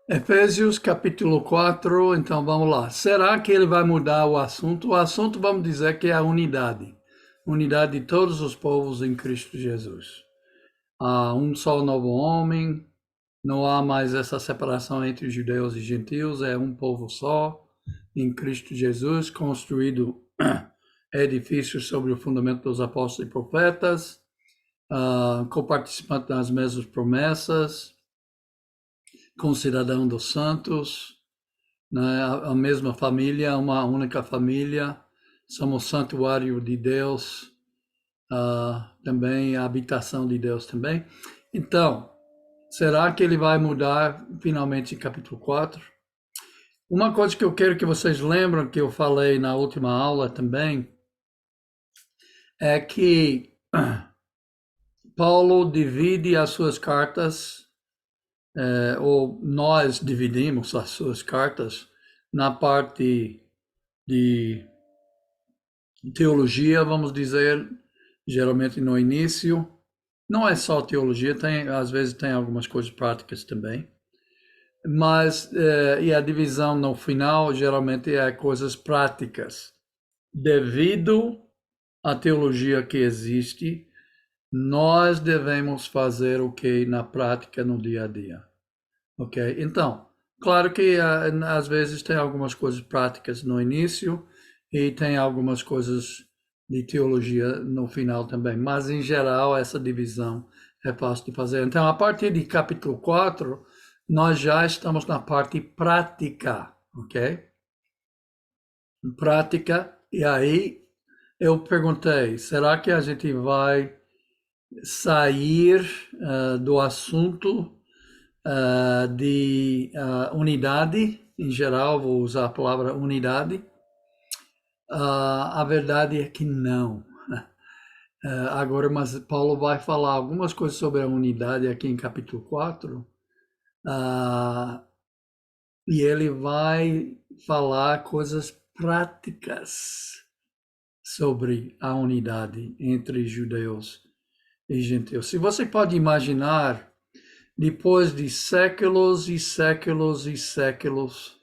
Efésios capítulo 4, então vamos lá. Será que ele vai mudar o assunto? O assunto, vamos dizer que é a unidade. Unidade de todos os povos em Cristo Jesus. Há um só novo homem, não há mais essa separação entre judeus e gentios, é um povo só em Cristo Jesus, construído edifício sobre o fundamento dos apóstolos e profetas, coparticipante das mesmas promessas, concidadão dos santos, né? A mesma família, uma única família, somos santuário de Deus, também a habitação de Deus também. Então, será que ele vai mudar finalmente em capítulo 4? Uma coisa que eu quero que vocês lembrem, que eu falei na última aula também, é que Paulo divide as suas cartas, ou nós dividimos as suas cartas na parte de teologia, vamos dizer, geralmente no início. Não é só teologia, tem, às vezes tem algumas coisas práticas também. Mas, e a divisão no final, geralmente é coisas práticas. Devido à teologia que existe, nós devemos fazer o que na prática, no dia a dia. Ok? Então, claro que às vezes tem algumas coisas práticas no início e tem algumas coisas de teologia no final também, mas em geral essa divisão é fácil de fazer. Então, a partir de capítulo 4 nós já estamos na parte prática, ok? Prática, e aí eu perguntei, será que a gente vai sair do assunto de unidade, em geral, vou usar a palavra unidade? A verdade é que não. Agora, mas Paulo vai falar algumas coisas sobre a unidade aqui em capítulo 4, e ele vai falar coisas práticas sobre a unidade entre judeus e gentios. Se você pode imaginar, depois de séculos e séculos e séculos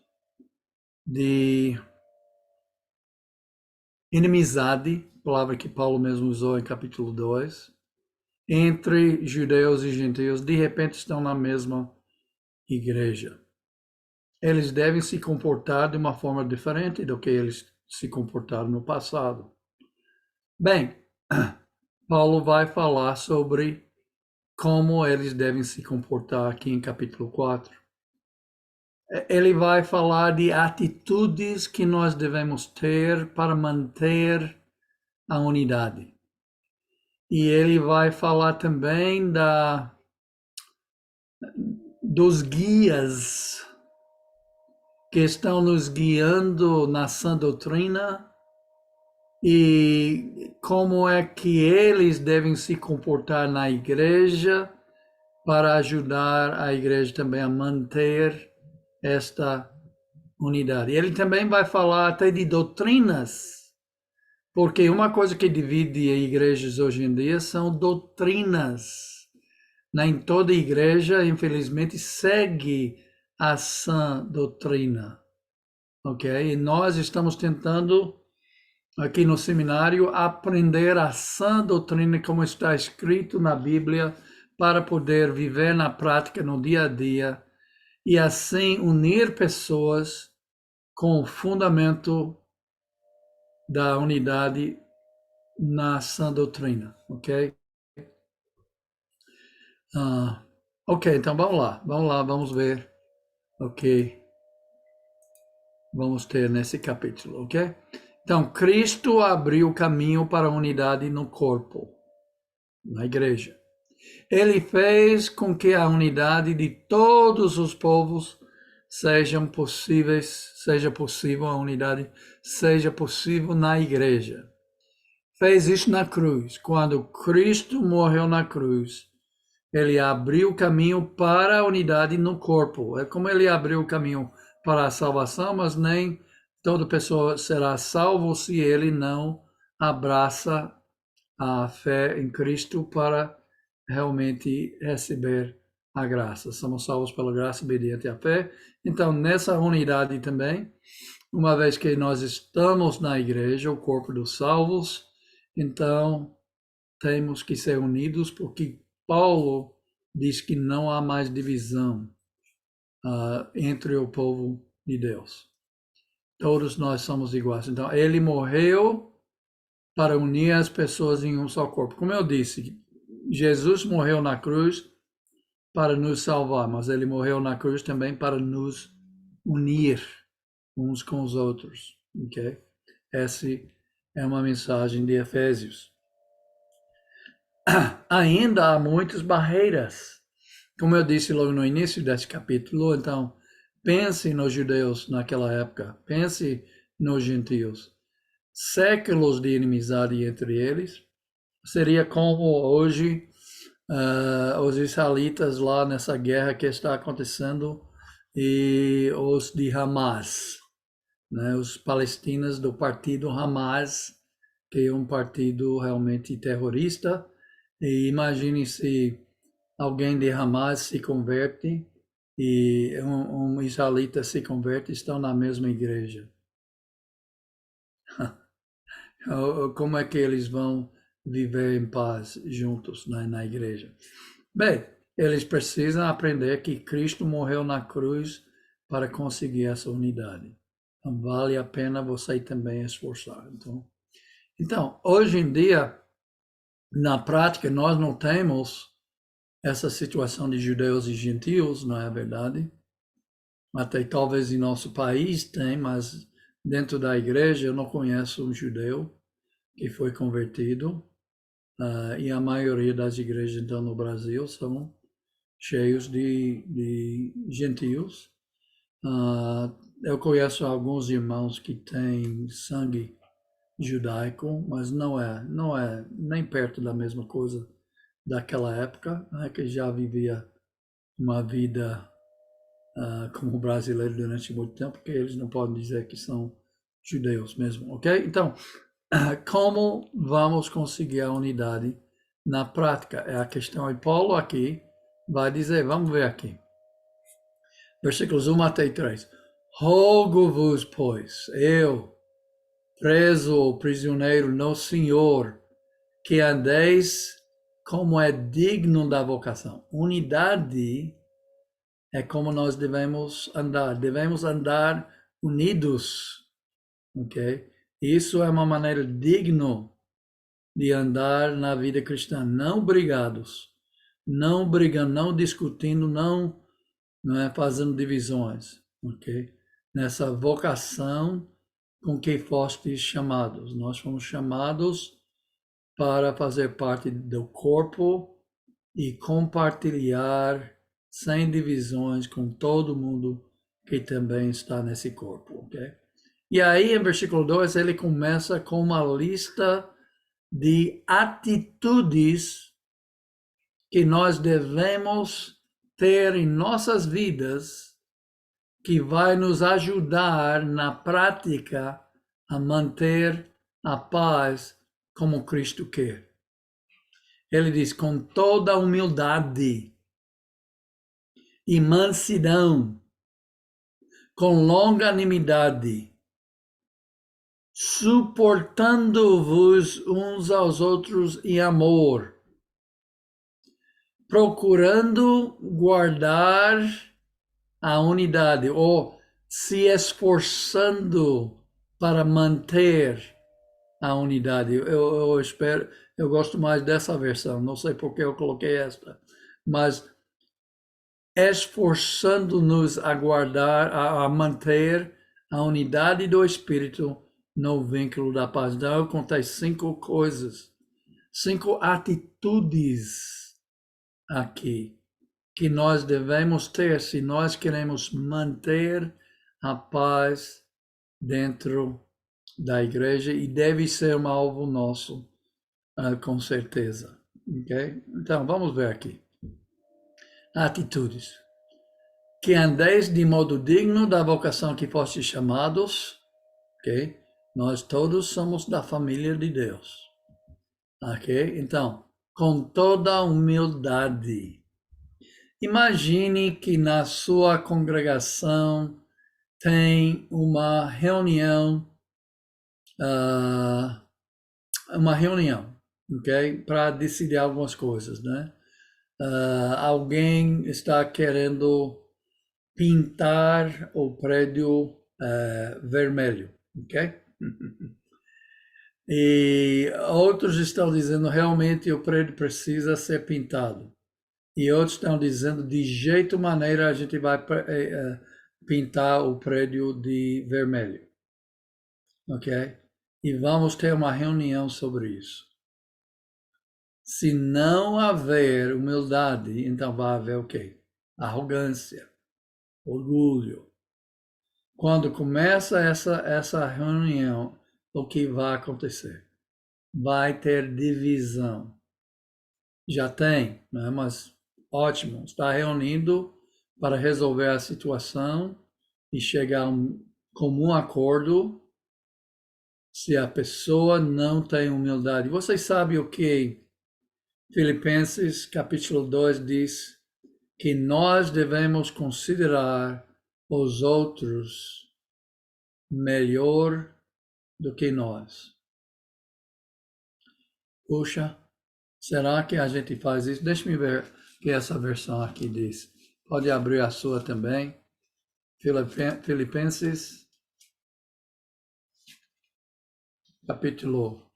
de inimizade, palavra que Paulo mesmo usou em capítulo 2, entre judeus e gentios, de repente estão na mesma igreja. Eles devem se comportar de uma forma diferente do que eles se comportaram no passado. Bem, Paulo vai falar sobre como eles devem se comportar aqui em capítulo 4. Ele vai falar de atitudes que nós devemos ter para manter a unidade. E ele vai falar também dos guias que estão nos guiando na sã doutrina e como é que eles devem se comportar na igreja para ajudar a igreja também a manter esta unidade. Ele também vai falar até de doutrinas, porque uma coisa que divide igrejas hoje em dia são doutrinas. Nem toda igreja, infelizmente, segue a sã doutrina, ok? E nós estamos tentando, aqui no seminário, aprender a sã doutrina como está escrito na Bíblia, para poder viver na prática, no dia a dia, e assim unir pessoas com o fundamento da unidade na sã doutrina, ok? Ok, então vamos lá, vamos ver o que vamos ter nesse capítulo, ok? Então, Cristo abriu o caminho para a unidade no corpo, na igreja. Ele fez com que a unidade de todos os povos seja possível a unidade, seja possível na igreja. Fez isso na cruz. Quando Cristo morreu na cruz, ele abriu o caminho para a unidade no corpo. É como ele abriu o caminho para a salvação, mas nem toda pessoa será salvo se ele não abraça a fé em Cristo para realmente receber a graça. Somos salvos pela graça mediante a fé. Então, nessa unidade também, uma vez que nós estamos na igreja, o corpo dos salvos, então temos que ser unidos, porque Paulo diz que não há mais divisão entre o povo de Deus. Todos nós somos iguais. Então, ele morreu para unir as pessoas em um só corpo. Como eu disse, Jesus morreu na cruz para nos salvar, mas ele morreu na cruz também para nos unir uns com os outros, ok? Essa é uma mensagem de Efésios. Ainda há muitas barreiras, como eu disse logo no início desse capítulo. Então, pense nos judeus naquela época, pense nos gentios. Séculos de inimizade entre eles. Seria como hoje os israelitas lá nessa guerra que está acontecendo e os de Hamas, né? Os palestinos do partido Hamas, que é um partido realmente terrorista. E imagine se alguém de Hamas se converte e um israelita se converte, estão na mesma igreja. Como é que eles vão viver em paz juntos na igreja? Bem, eles precisam aprender que Cristo morreu na cruz para conseguir essa unidade. Então, vale a pena você também esforçar. Então, hoje em dia, na prática, nós não temos essa situação de judeus e gentios, não é verdade? Até talvez em nosso país tem, mas dentro da igreja eu não conheço um judeu que foi convertido. E a maioria das igrejas então no Brasil são cheios de gentios. Eu conheço alguns irmãos que têm sangue judaico, mas não é nem perto da mesma coisa daquela época, né, que já vivia uma vida como brasileiro durante muito tempo, porque eles não podem dizer que são judeus mesmo, ok? Então, como vamos conseguir a unidade na prática? É a questão. E Paulo aqui vai dizer, vamos ver aqui. Versículos 1 até 3. Rogo-vos, pois, eu, preso ou prisioneiro no Senhor, que andeis como é digno da vocação. Unidade é como nós devemos andar. Devemos andar unidos, ok? Isso é uma maneira digna de andar na vida cristã, não brigados, não brigando, não discutindo, não é fazendo divisões, ok? Nessa vocação com que fostes chamados. Nós fomos chamados para fazer parte do corpo e compartilhar sem divisões com todo mundo que também está nesse corpo, ok? E aí, em versículo 2, ele começa com uma lista de atitudes que nós devemos ter em nossas vidas que vai nos ajudar na prática a manter a paz como Cristo quer. Ele diz, com toda humildade e mansidão, com longanimidade, suportando-vos uns aos outros em amor, procurando guardar a unidade, ou se esforçando para manter a unidade. Eu espero, eu gosto mais dessa versão, não sei por que eu coloquei esta, mas esforçando-nos a guardar, a manter a unidade do Espírito no vínculo da paz. Então, eu contei 5 coisas, 5 atitudes aqui que nós devemos ter se nós queremos manter a paz dentro da igreja, e deve ser um alvo nosso, com certeza. Ok? Então, vamos ver aqui. Atitudes. Que andeis de modo digno da vocação que fostes chamados, ok? Nós todos somos da família de Deus, ok? Então, com toda humildade Imagine que na sua congregação tem ah, uma reunião, ok? Para decidir algumas coisas, né? Alguém está querendo pintar o prédio vermelho, ok? E outros estão dizendo realmente o prédio precisa ser pintado. E outros estão dizendo de jeito maneira a gente vai pintar o prédio de vermelho, ok? E vamos ter uma reunião sobre isso. Se não haver humildade, então vai haver o quê? Arrogância, orgulho. Quando começa essa reunião, o que vai acontecer? Vai ter divisão. Já tem, né? Mas ótimo, está reunindo para resolver a situação e chegar a um comum acordo. Se a pessoa não tem humildade. Vocês sabem o que Filipenses capítulo 2 diz? Que nós devemos considerar os outros melhor do que nós. Puxa, será que a gente faz isso? Deixa-me ver o que essa versão aqui diz. Pode abrir a sua também. Filipenses, capítulo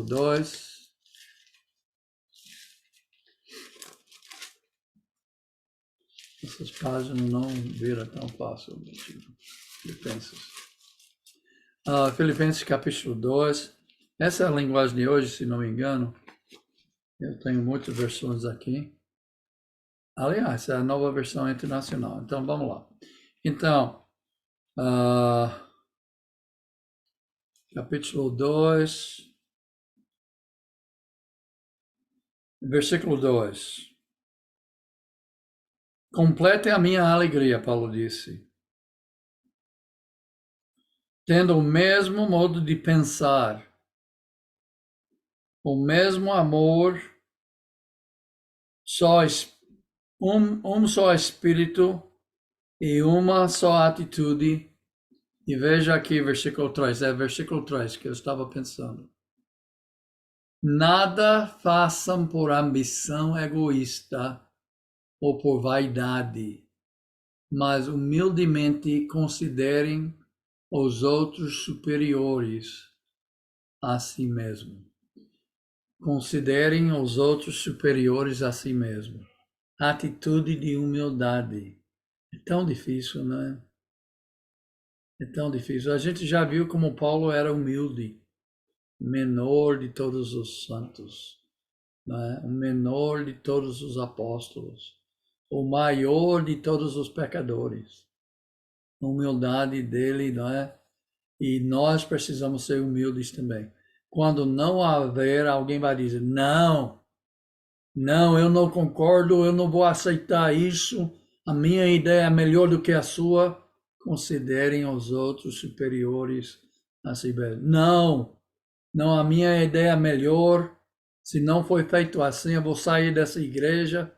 2. Essas páginas não viram tão fácil. Filipenses. Filipenses capítulo 2. Essa é a linguagem de hoje, se não me engano. Eu tenho muitas versões aqui. Aliás, essa é a nova versão internacional. Então, vamos lá. Então, capítulo 2, versículo 2. Complete a minha alegria, Paulo disse, tendo o mesmo modo de pensar, o mesmo amor, um só espírito e uma só atitude. E veja aqui versículo 3, versículo 3 que eu estava pensando. Nada façam por ambição egoísta ou por vaidade, mas humildemente considerem os outros superiores a si mesmo. Considerem os outros superiores a si mesmo. Atitude de humildade. É tão difícil, não é? É tão difícil. A gente já viu como Paulo era humilde, menor de todos os santos, não é? O menor de todos os apóstolos, o maior de todos os pecadores. A humildade dele, não é? E nós precisamos ser humildes também. Quando não haver, alguém vai dizer: não, eu não concordo, eu não vou aceitar isso, a minha ideia é melhor do que a sua. Considerem os outros superiores a si mesmo. Não, a minha ideia é melhor. Se não foi feito assim, eu vou sair dessa igreja,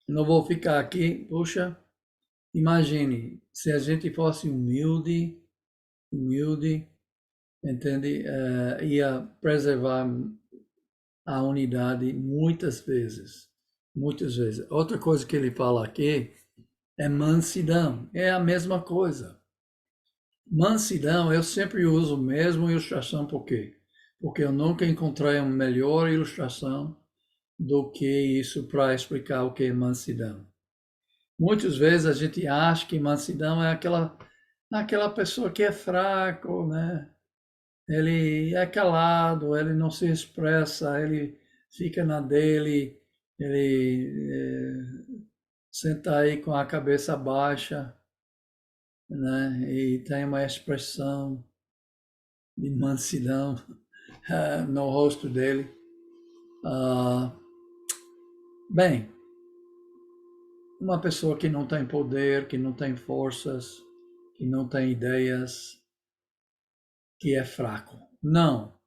não vou ficar aqui. Puxa, imagine se a gente fosse humilde, entende? Ia preservar a unidade muitas vezes. Muitas vezes. Outra coisa que ele fala aqui é mansidão. É a mesma coisa. Mansidão, eu sempre uso a mesma ilustração, por quê? Porque eu nunca encontrei uma melhor ilustração do que isso para explicar o que é mansidão. Muitas vezes a gente acha que mansidão é aquela pessoa que é fraco, né? Ele é calado, ele não se expressa, ele fica na dele, ele senta aí com a cabeça baixa, né? E tem uma expressão de mansidão no rosto dele. Bem, uma pessoa que não tem poder, que não tem forças, que não tem ideias, que é fraco. Não.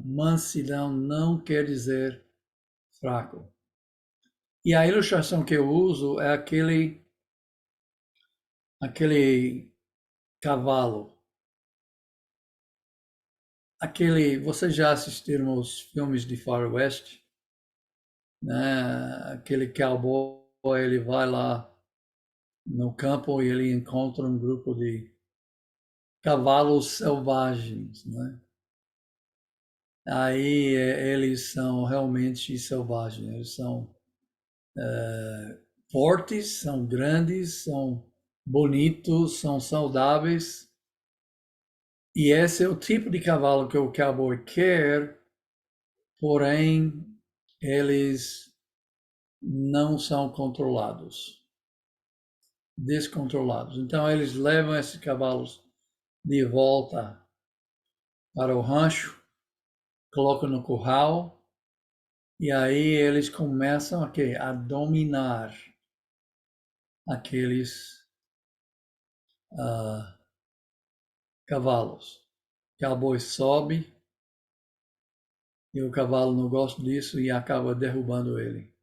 Mansidão não quer dizer fraco. E a ilustração que eu uso é aquele cavalo. Vocês já assistiram os filmes de Faroeste, né? Aquele cowboy, ele vai lá no campo e ele encontra um grupo de cavalos selvagens, né? Aí eles são realmente selvagens, eles são fortes, são grandes, são bonitos, são saudáveis. E esse é o tipo de cavalo que o cowboy quer, porém eles não são controlados, descontrolados. Então eles levam esses cavalos de volta para o rancho, colocam no curral e aí eles começam a dominar aqueles cavalos. O cowboy sobe e o cavalo não gosta disso e acaba derrubando ele.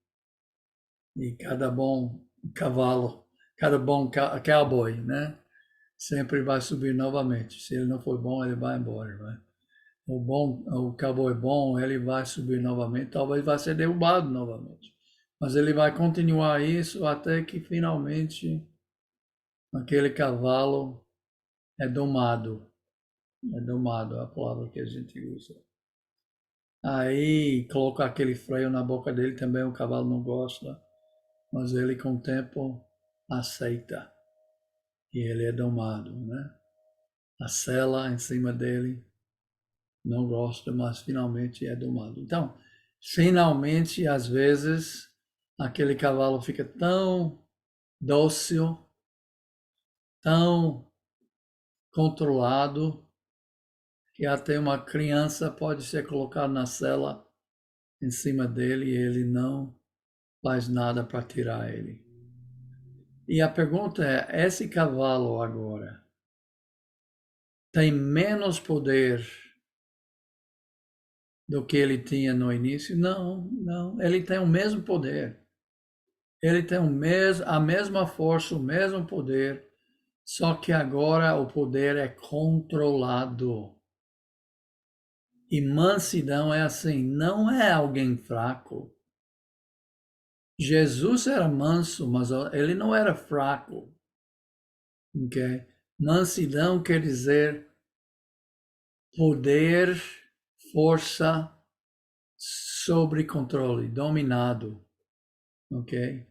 E cada bom cavalo, cada bom cowboy, né? Sempre vai subir novamente. Se ele não for bom, ele vai embora, né? O cowboy bom, ele vai subir novamente, talvez vai ser derrubado novamente. Mas ele vai continuar isso até que finalmente aquele cavalo é domado. É domado, é a palavra que a gente usa. Aí coloca aquele freio na boca dele, também o cavalo não gosta, mas ele com o tempo aceita. E ele é domado, né? A sela em cima dele não gosta, mas finalmente é domado. Então, finalmente, às vezes, aquele cavalo fica tão dócil, tão controlado, que até uma criança pode ser colocada na sela em cima dele e ele não faz nada para tirar ele. E a pergunta é: esse cavalo agora tem menos poder do que ele tinha no início? Não, não. Ele tem o mesmo poder. Ele tem a mesma força, o mesmo poder, só que agora o poder é controlado. E mansidão é assim, não é alguém fraco. Jesus era manso, mas ele não era fraco. Okay? Mansidão quer dizer poder, força sobre controle, dominado. Ok?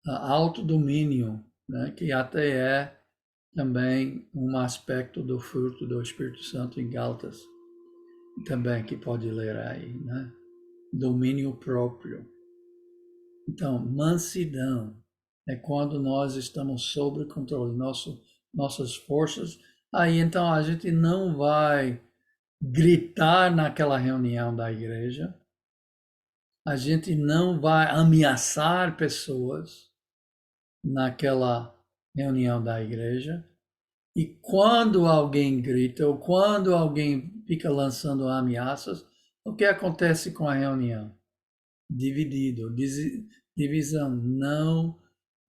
Autodomínio, né? Que até é também um aspecto do fruto do Espírito Santo em Gálatas, também que pode ler aí, né? Domínio próprio. Então, mansidão é quando nós estamos sob controle, nossas forças. Aí então a gente não vai gritar naquela reunião da igreja, a gente não vai ameaçar pessoas naquela reunião da igreja. E quando alguém grita ou quando alguém fica lançando ameaças, o que acontece com a reunião? Dividido, divisão, não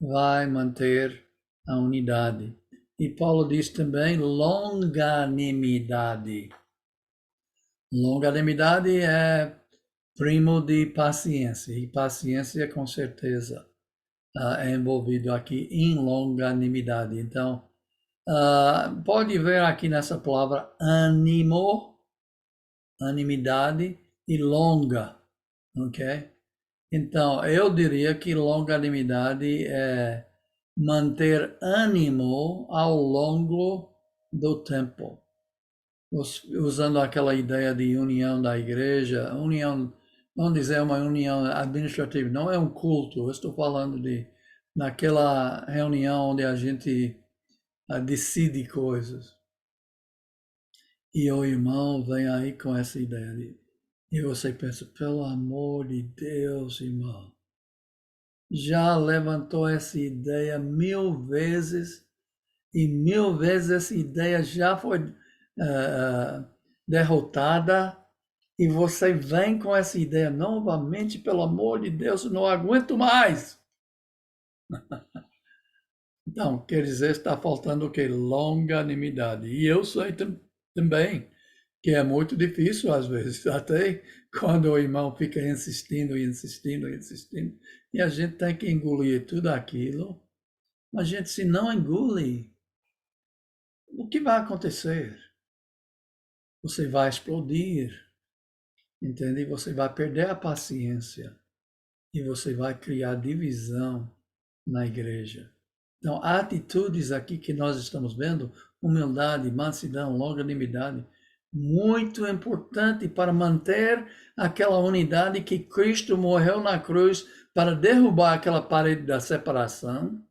vai manter a unidade. E Paulo diz também longanimidade. Longanimidade é primo de paciência, e paciência com certeza é envolvido aqui em longanimidade. Então, pode ver aqui nessa palavra ânimo, animidade e longa, ok? Então, eu diria que longanimidade é manter ânimo ao longo do tempo. Usando aquela ideia de união da igreja, união, vamos dizer uma união administrativa, não é um culto, eu estou falando de naquela reunião onde a gente decide coisas. E o irmão vem aí com essa ideia. E você pensa, pelo amor de Deus, irmão, já levantou essa ideia 1000 vezes, e 1000 vezes essa ideia já foi derrotada, e você vem com essa ideia novamente, pelo amor de Deus, eu não aguento mais. Então, quer dizer, está faltando o quê? Longanimidade. E eu sei também que é muito difícil às vezes, até quando o irmão fica insistindo, insistindo, insistindo, e a gente tem que engolir tudo aquilo. Mas, gente, se não engole, o que vai acontecer? Você vai explodir, entende? Você vai perder a paciência e você vai criar divisão na igreja. Então, atitudes aqui que nós estamos vendo, humildade, mansidão, longanimidade, muito importante para manter aquela unidade que Cristo morreu na cruz para derrubar aquela parede da separação,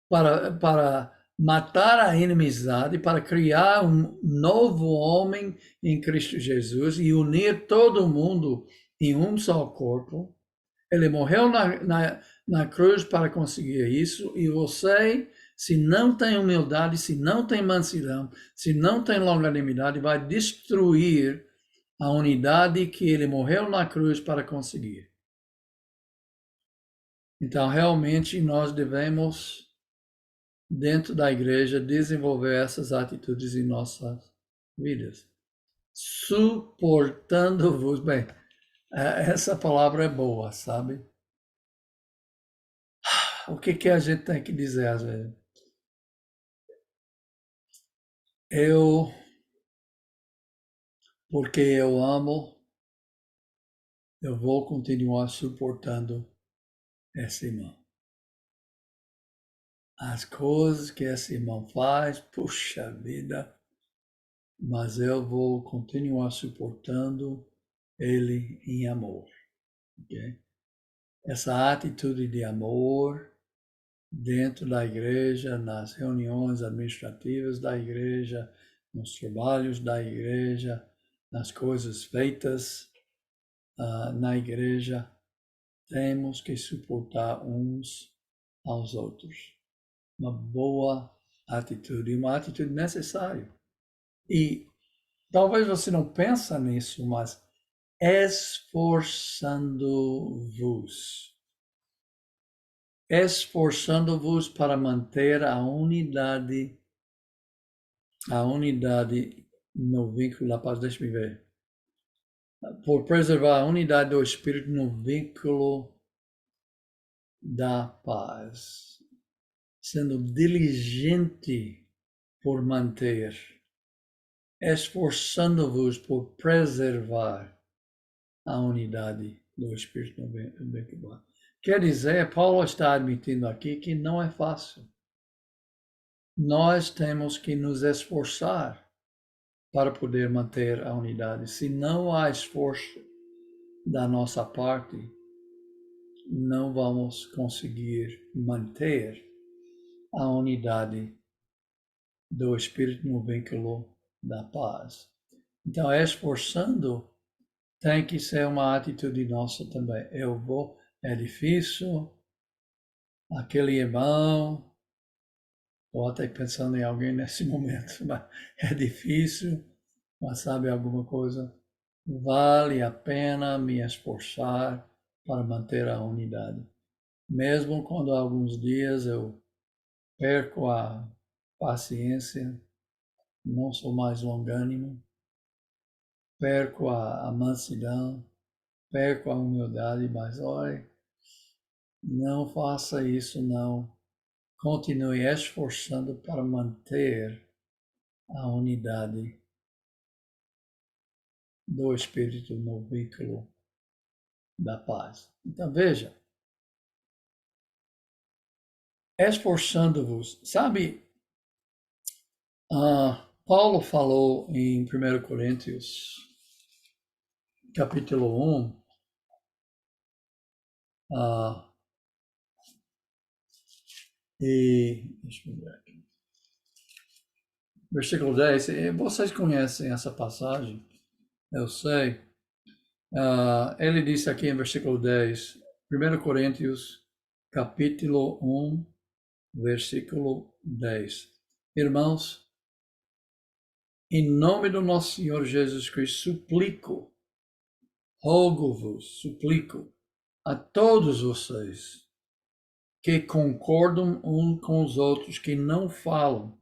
para matar a inimizade, para criar um novo homem em Cristo Jesus e unir todo mundo em um só corpo. Ele morreu na cruz para conseguir isso, e você, se não tem humildade, se não tem mansidão, se não tem longanimidade, vai destruir a unidade que ele morreu na cruz para conseguir. Então, realmente, nós devemos, dentro da igreja, desenvolver essas atitudes em nossas vidas. Suportando-vos. Bem, essa palavra é boa, sabe? O que a gente tem que dizer às vezes? Eu, porque eu amo, eu vou continuar suportando esse irmão. As coisas que esse irmão faz, puxa vida, mas eu vou continuar suportando ele em amor. Okay? Essa atitude de amor dentro da igreja, nas reuniões administrativas da igreja, nos trabalhos da igreja, nas coisas feitas na igreja, temos que suportar uns aos outros. Uma boa atitude, uma atitude necessária. E talvez você não pense nisso, mas esforçando-vos. Esforçando-vos para manter a unidade no vínculo da paz. Deixa-me ver. Por preservar a unidade do Espírito no vínculo da paz. Sendo diligente por manter, esforçando-vos por preservar a unidade do Espírito no vínculo. Quer dizer, Paulo está admitindo aqui que não é fácil. Nós temos que nos esforçar para poder manter a unidade. Se não há esforço da nossa parte, não vamos conseguir manter a unidade do Espírito no vínculo da paz. Então, esforçando tem que ser uma atitude nossa também. Eu vou, é difícil, aquele irmão, ou até pensando em alguém nesse momento, mas é difícil, mas sabe alguma coisa? Vale a pena me esforçar para manter a unidade. Mesmo quando alguns dias eu perco a paciência, não sou mais longânimo, perco a mansidão, perco a humildade, mas olha, não faça isso não. Continue esforçando para manter a unidade do Espírito no vínculo da paz. Então veja, esforçando-vos, sabe, Paulo falou em 1 Coríntios, capítulo 1, e deixa eu ver aqui, versículo 10, vocês conhecem essa passagem, eu sei. Ele disse aqui em versículo 10, 1 Coríntios, capítulo 1, versículo 10. Irmãos, em nome do nosso Senhor Jesus Cristo, suplico rogo-vos, suplico a todos vocês que concordam uns com os outros, que não falam,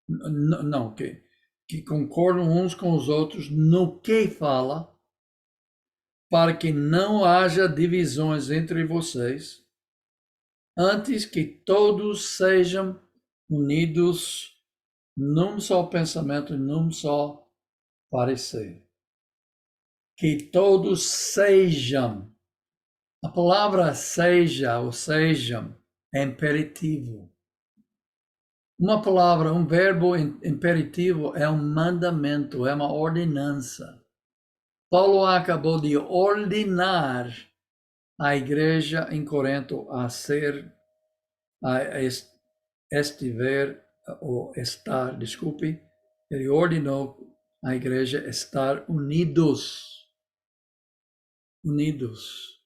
não, que concordam uns com os outros no que fala, para que não haja divisões entre vocês, antes que todos sejam unidos num só pensamento e num só parecer. Que todos sejam. A palavra seja ou sejam é imperativo. Uma palavra, um verbo imperativo é um mandamento, é uma ordenança. Paulo acabou de ordenar a igreja em Corinto a ser, a estiver, ou estar, desculpe, ele ordenou a igreja estar unidos. Unidos.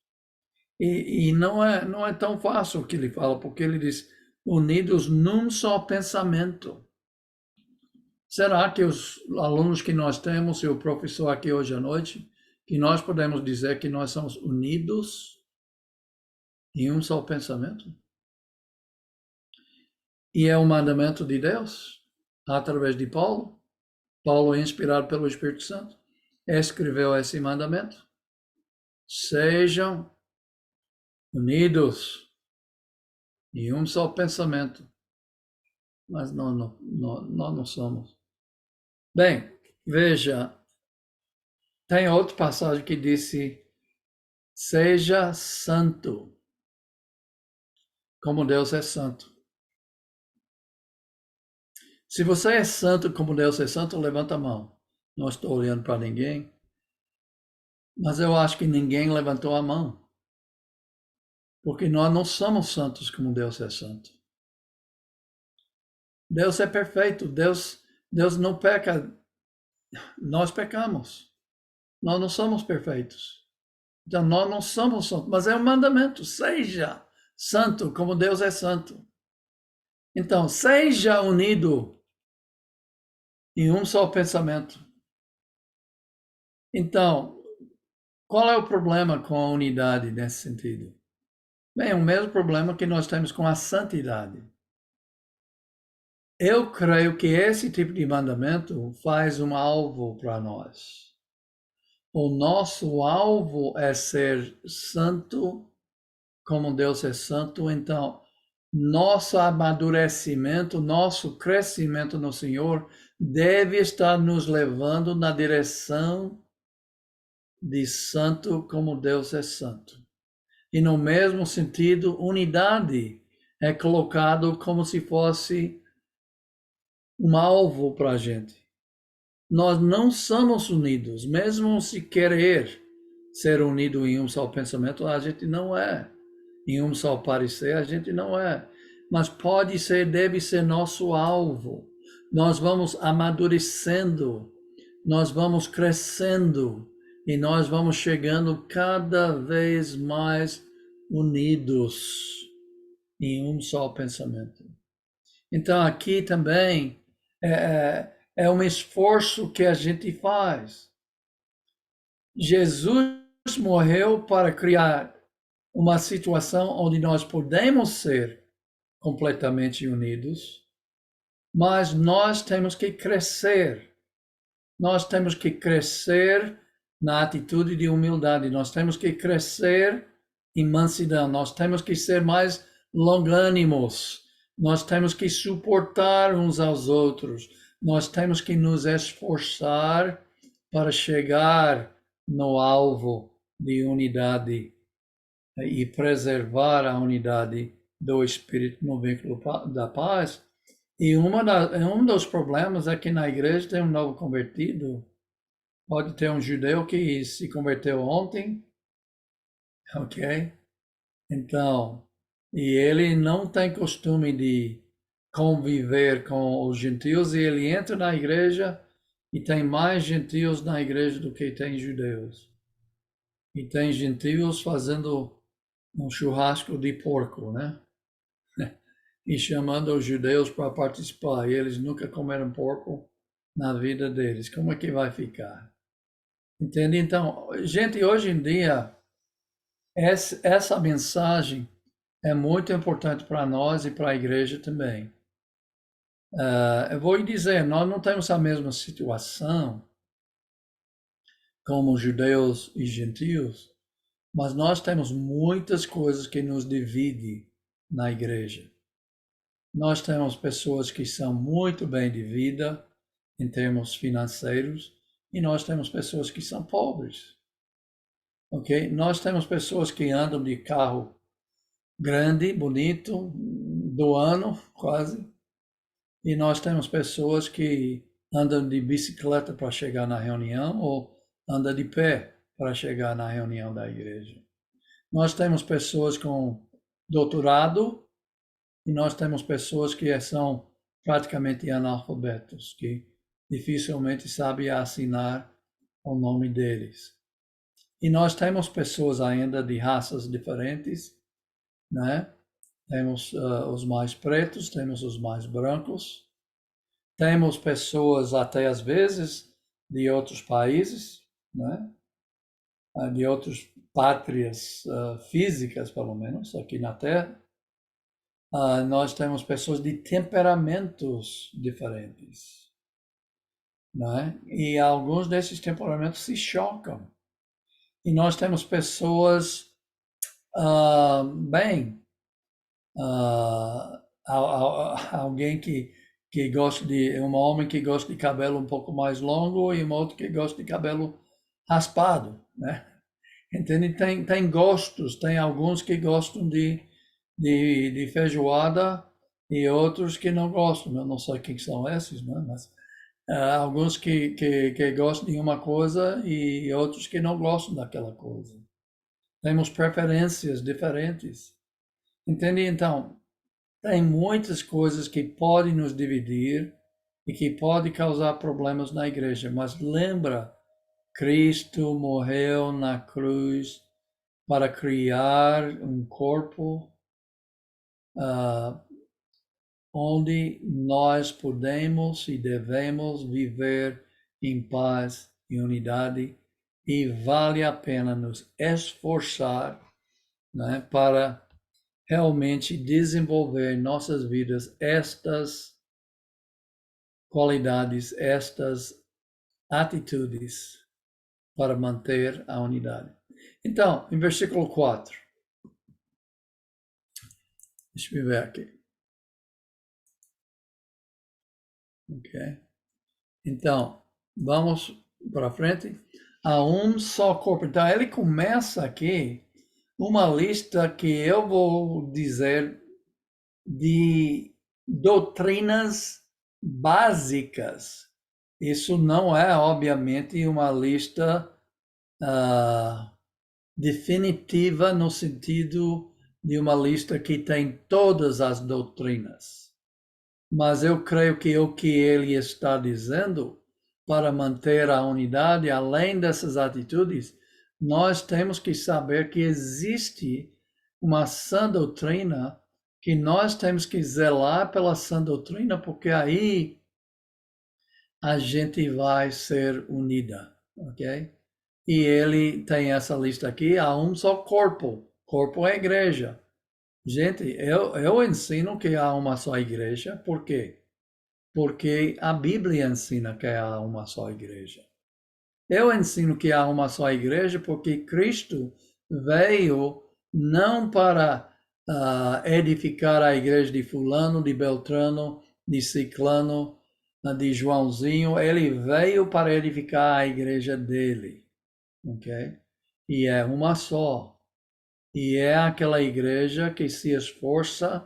E não é tão fácil o que ele fala, porque ele diz, unidos num só pensamento. Será que os alunos que nós temos e o professor aqui hoje à noite, que nós podemos dizer que nós somos unidos em um só pensamento? E é o mandamento de Deus, através de Paulo. Paulo, inspirado pelo Espírito Santo, escreveu esse mandamento. Sejam unidos em um só pensamento. Mas nós não somos. Bem, veja, tem outra passagem que disse, seja santo, como Deus é santo. Se você é santo como Deus é santo, levanta a mão. Não estou olhando para ninguém, mas eu acho que ninguém levantou a mão. Porque nós não somos santos como Deus é santo. Deus é perfeito, Deus não peca, nós pecamos. Nós não somos perfeitos. Então, nós não somos santos, mas é um mandamento, seja santo como Deus é santo. Então, seja unido em um só pensamento. Então, qual é o problema com a unidade nesse sentido? Bem, é o mesmo problema que nós temos com a santidade. Eu creio que esse tipo de mandamento faz um alvo para nós. O nosso alvo é ser santo como Deus é santo, então nosso amadurecimento, nosso crescimento no Senhor deve estar nos levando na direção de santo como Deus é santo. E no mesmo sentido, unidade é colocado como se fosse um alvo para a gente. Nós não somos unidos, mesmo se querer ser unido em um só pensamento, a gente não é. Em um só parecer, a gente não é. Mas pode ser, deve ser nosso alvo. Nós vamos amadurecendo, nós vamos crescendo e nós vamos chegando cada vez mais unidos em um só pensamento. Então, aqui também é um esforço que a gente faz. Jesus morreu para criar uma situação onde nós podemos ser completamente unidos, mas nós temos que crescer. Nós temos que crescer na atitude de humildade, nós temos que crescer em mansidão, nós temos que ser mais longânimos, nós temos que suportar uns aos outros, nós temos que nos esforçar para chegar no alvo de unidade e preservar a unidade do Espírito no vínculo da paz. E um dos problemas é que na igreja tem um novo convertido, pode ter um judeu que se converteu ontem, ok? Então, e ele não tem costume de conviver com os gentios e ele entra na igreja e tem mais gentios na igreja do que tem judeus. E tem gentios fazendo um churrasco de porco, né? E chamando os judeus para participar. E eles nunca comeram porco na vida deles. Como é que vai ficar? Entende? Então, gente, hoje em dia, essa mensagem é muito importante para nós e para a igreja também. Eu vou lhe dizer, nós não temos a mesma situação como judeus e gentios, mas nós temos muitas coisas que nos dividem na igreja. Nós temos pessoas que são muito bem de vida em termos financeiros e nós temos pessoas que são pobres, ok? Nós temos pessoas que andam de carro grande, bonito, do ano quase, e nós temos pessoas que andam de bicicleta para chegar na reunião ou andam de pé para chegar na reunião da igreja. Nós temos pessoas com doutorado e nós temos pessoas que são praticamente analfabetos, que dificilmente sabem assinar o nome deles. E nós temos pessoas ainda de raças diferentes, né? Temos os mais pretos, temos os mais brancos, temos pessoas até às vezes de outros países, né? De outras pátrias físicas, pelo menos, aqui na Terra. Nós temos pessoas de temperamentos diferentes, né? E alguns desses temperamentos se chocam. E nós temos pessoas, bem, alguém que gosta de, um homem que gosta de cabelo um pouco mais longo e um outro que gosta de cabelo raspado, né? Entende? Tem gostos, tem alguns que gostam de feijoada e outros que não gostam. Eu não sei quem são esses, né? Mas alguns que gostam de uma coisa e outros que não gostam daquela coisa. Temos preferências diferentes. Entende? Então, tem muitas coisas que podem nos dividir e que podem causar problemas na igreja, mas lembra, Cristo morreu na cruz para criar um corpo onde nós podemos e devemos viver em paz e unidade e vale a pena nos esforçar, né, para realmente desenvolver em nossas vidas estas qualidades, estas atitudes para manter a unidade. Então, em versículo 4, deixa eu ver aqui. Ok? Então, vamos para frente. Há um só corpo. Então, ele começa aqui uma lista que eu vou dizer de doutrinas básicas. Isso não é, obviamente, uma lista definitiva no sentido de uma lista que tem todas as doutrinas. Mas eu creio que o que ele está dizendo, para manter a unidade, além dessas atitudes, nós temos que saber que existe uma sã doutrina, que nós temos que zelar pela sã doutrina, porque aí a gente vai ser unida, ok? E ele tem essa lista aqui, há um só corpo, corpo é a igreja. Gente, eu ensino que há uma só igreja, por quê? Porque a Bíblia ensina que há uma só igreja. Eu ensino que há uma só igreja porque Cristo veio não para edificar a igreja de fulano, de Beltrano, de Ciclano, de Joãozinho. Ele veio para edificar a igreja dele, ok? E é uma só. E é aquela igreja que se esforça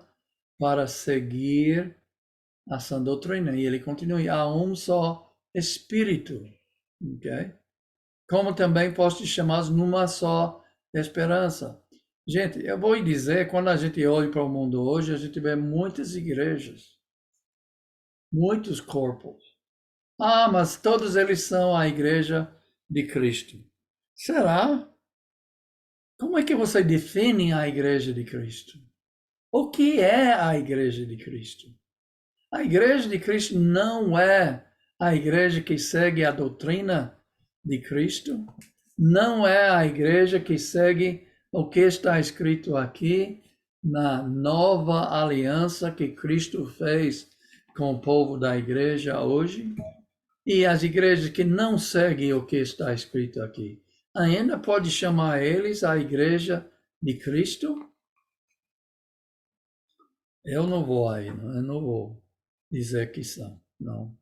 para seguir a sã doutrina. E ele continua, há um só Espírito, ok? Como também posso te chamar numa só esperança. Gente, eu vou dizer, quando a gente olha para o mundo hoje, a gente vê muitas igrejas, muitos corpos. Mas todos eles são a igreja de Cristo. Será? Como é que você define a igreja de Cristo? O que é a igreja de Cristo? A igreja de Cristo não é a igreja que segue a doutrina de Cristo. Não é a igreja que segue o que está escrito aqui na nova aliança que Cristo fez com o povo da igreja hoje. E as igrejas que não seguem o que está escrito aqui, ainda pode chamar eles a igreja de Cristo? Eu não vou aí, eu não vou dizer que são. Não,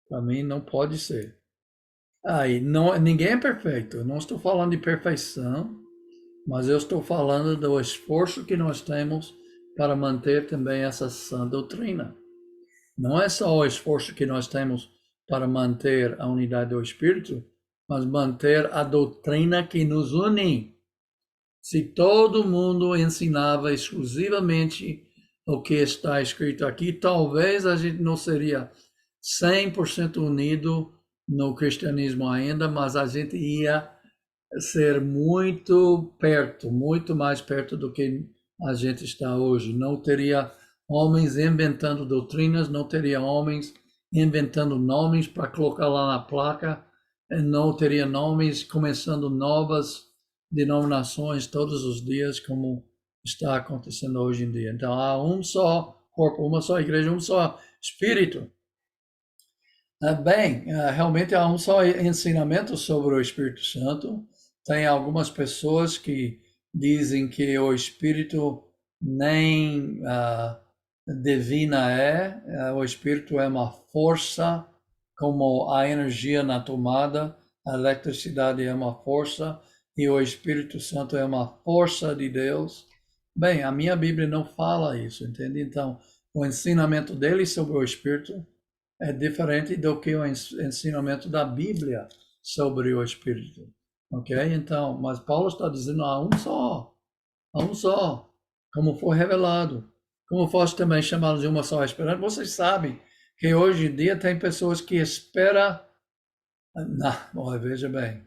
para mim não pode ser. Aí, não, ninguém é perfeito. Eu não estou falando de perfeição, mas eu estou falando do esforço que nós temos para manter também essa sã doutrina. Não é só o esforço que nós temos para manter a unidade do Espírito, mas manter a doutrina que nos une. Se todo mundo ensinava exclusivamente o que está escrito aqui, talvez a gente não seria 100% unido no cristianismo ainda, mas a gente ia ser muito perto, muito mais perto do que a gente está hoje. Não teria homens inventando doutrinas, não teria homens inventando nomes para colocar lá na placa, não teria nomes começando novas denominações todos os dias, como está acontecendo hoje em dia. Então, há um só corpo, uma só igreja, um só Espírito. Bem, realmente há um só ensinamento sobre o Espírito Santo. Tem algumas pessoas que dizem que o Espírito nem divina o Espírito é uma força, como a energia na tomada, a eletricidade é uma força e o Espírito Santo é uma força de Deus. Bem, a minha Bíblia não fala isso, entende? Então, o ensinamento dele sobre o Espírito é diferente do que o ensinamento da Bíblia sobre o Espírito. Ok? Então, mas Paulo está dizendo há um só, como foi revelado. Como posso também chamá-lo de uma só esperança? Vocês sabem que hoje em dia tem pessoas que esperam. Não, veja bem,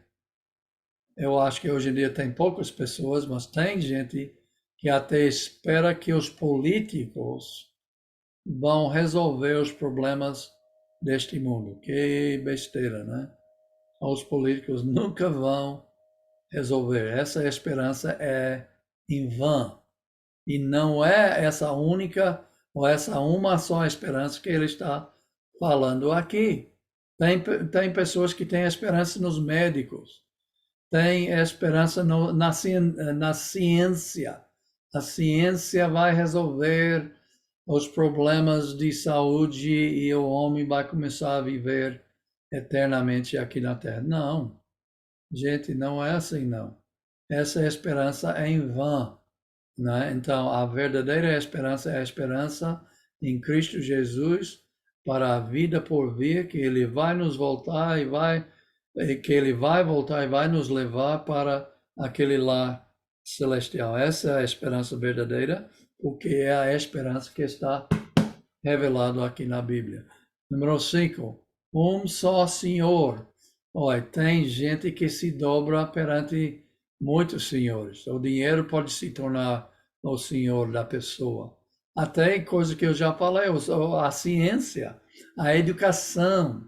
eu acho que hoje em dia tem poucas pessoas, mas tem gente que até espera que os políticos vão resolver os problemas deste mundo. Que besteira, né? Os políticos nunca vão resolver. Essa esperança é em vão. E não é essa única ou essa uma só esperança que ele está falando aqui. Tem pessoas que têm esperança nos médicos, tem esperança na ciência. A ciência vai resolver os problemas de saúde e o homem vai começar a viver eternamente aqui na Terra. Não, gente, não é assim, não. Essa esperança é em vão, né? Então, a verdadeira esperança é a esperança em Cristo Jesus para a vida por vir, que Ele vai nos voltar que Ele vai voltar e vai nos levar para aquele lar celestial. Essa é a esperança verdadeira, porque é a esperança que está revelado aqui na Bíblia. Número 5, um só Senhor. Olha, tem gente que se dobra perante muitos senhores. O dinheiro pode se tornar o senhor da pessoa. Até coisa que eu já falei, a ciência, a educação,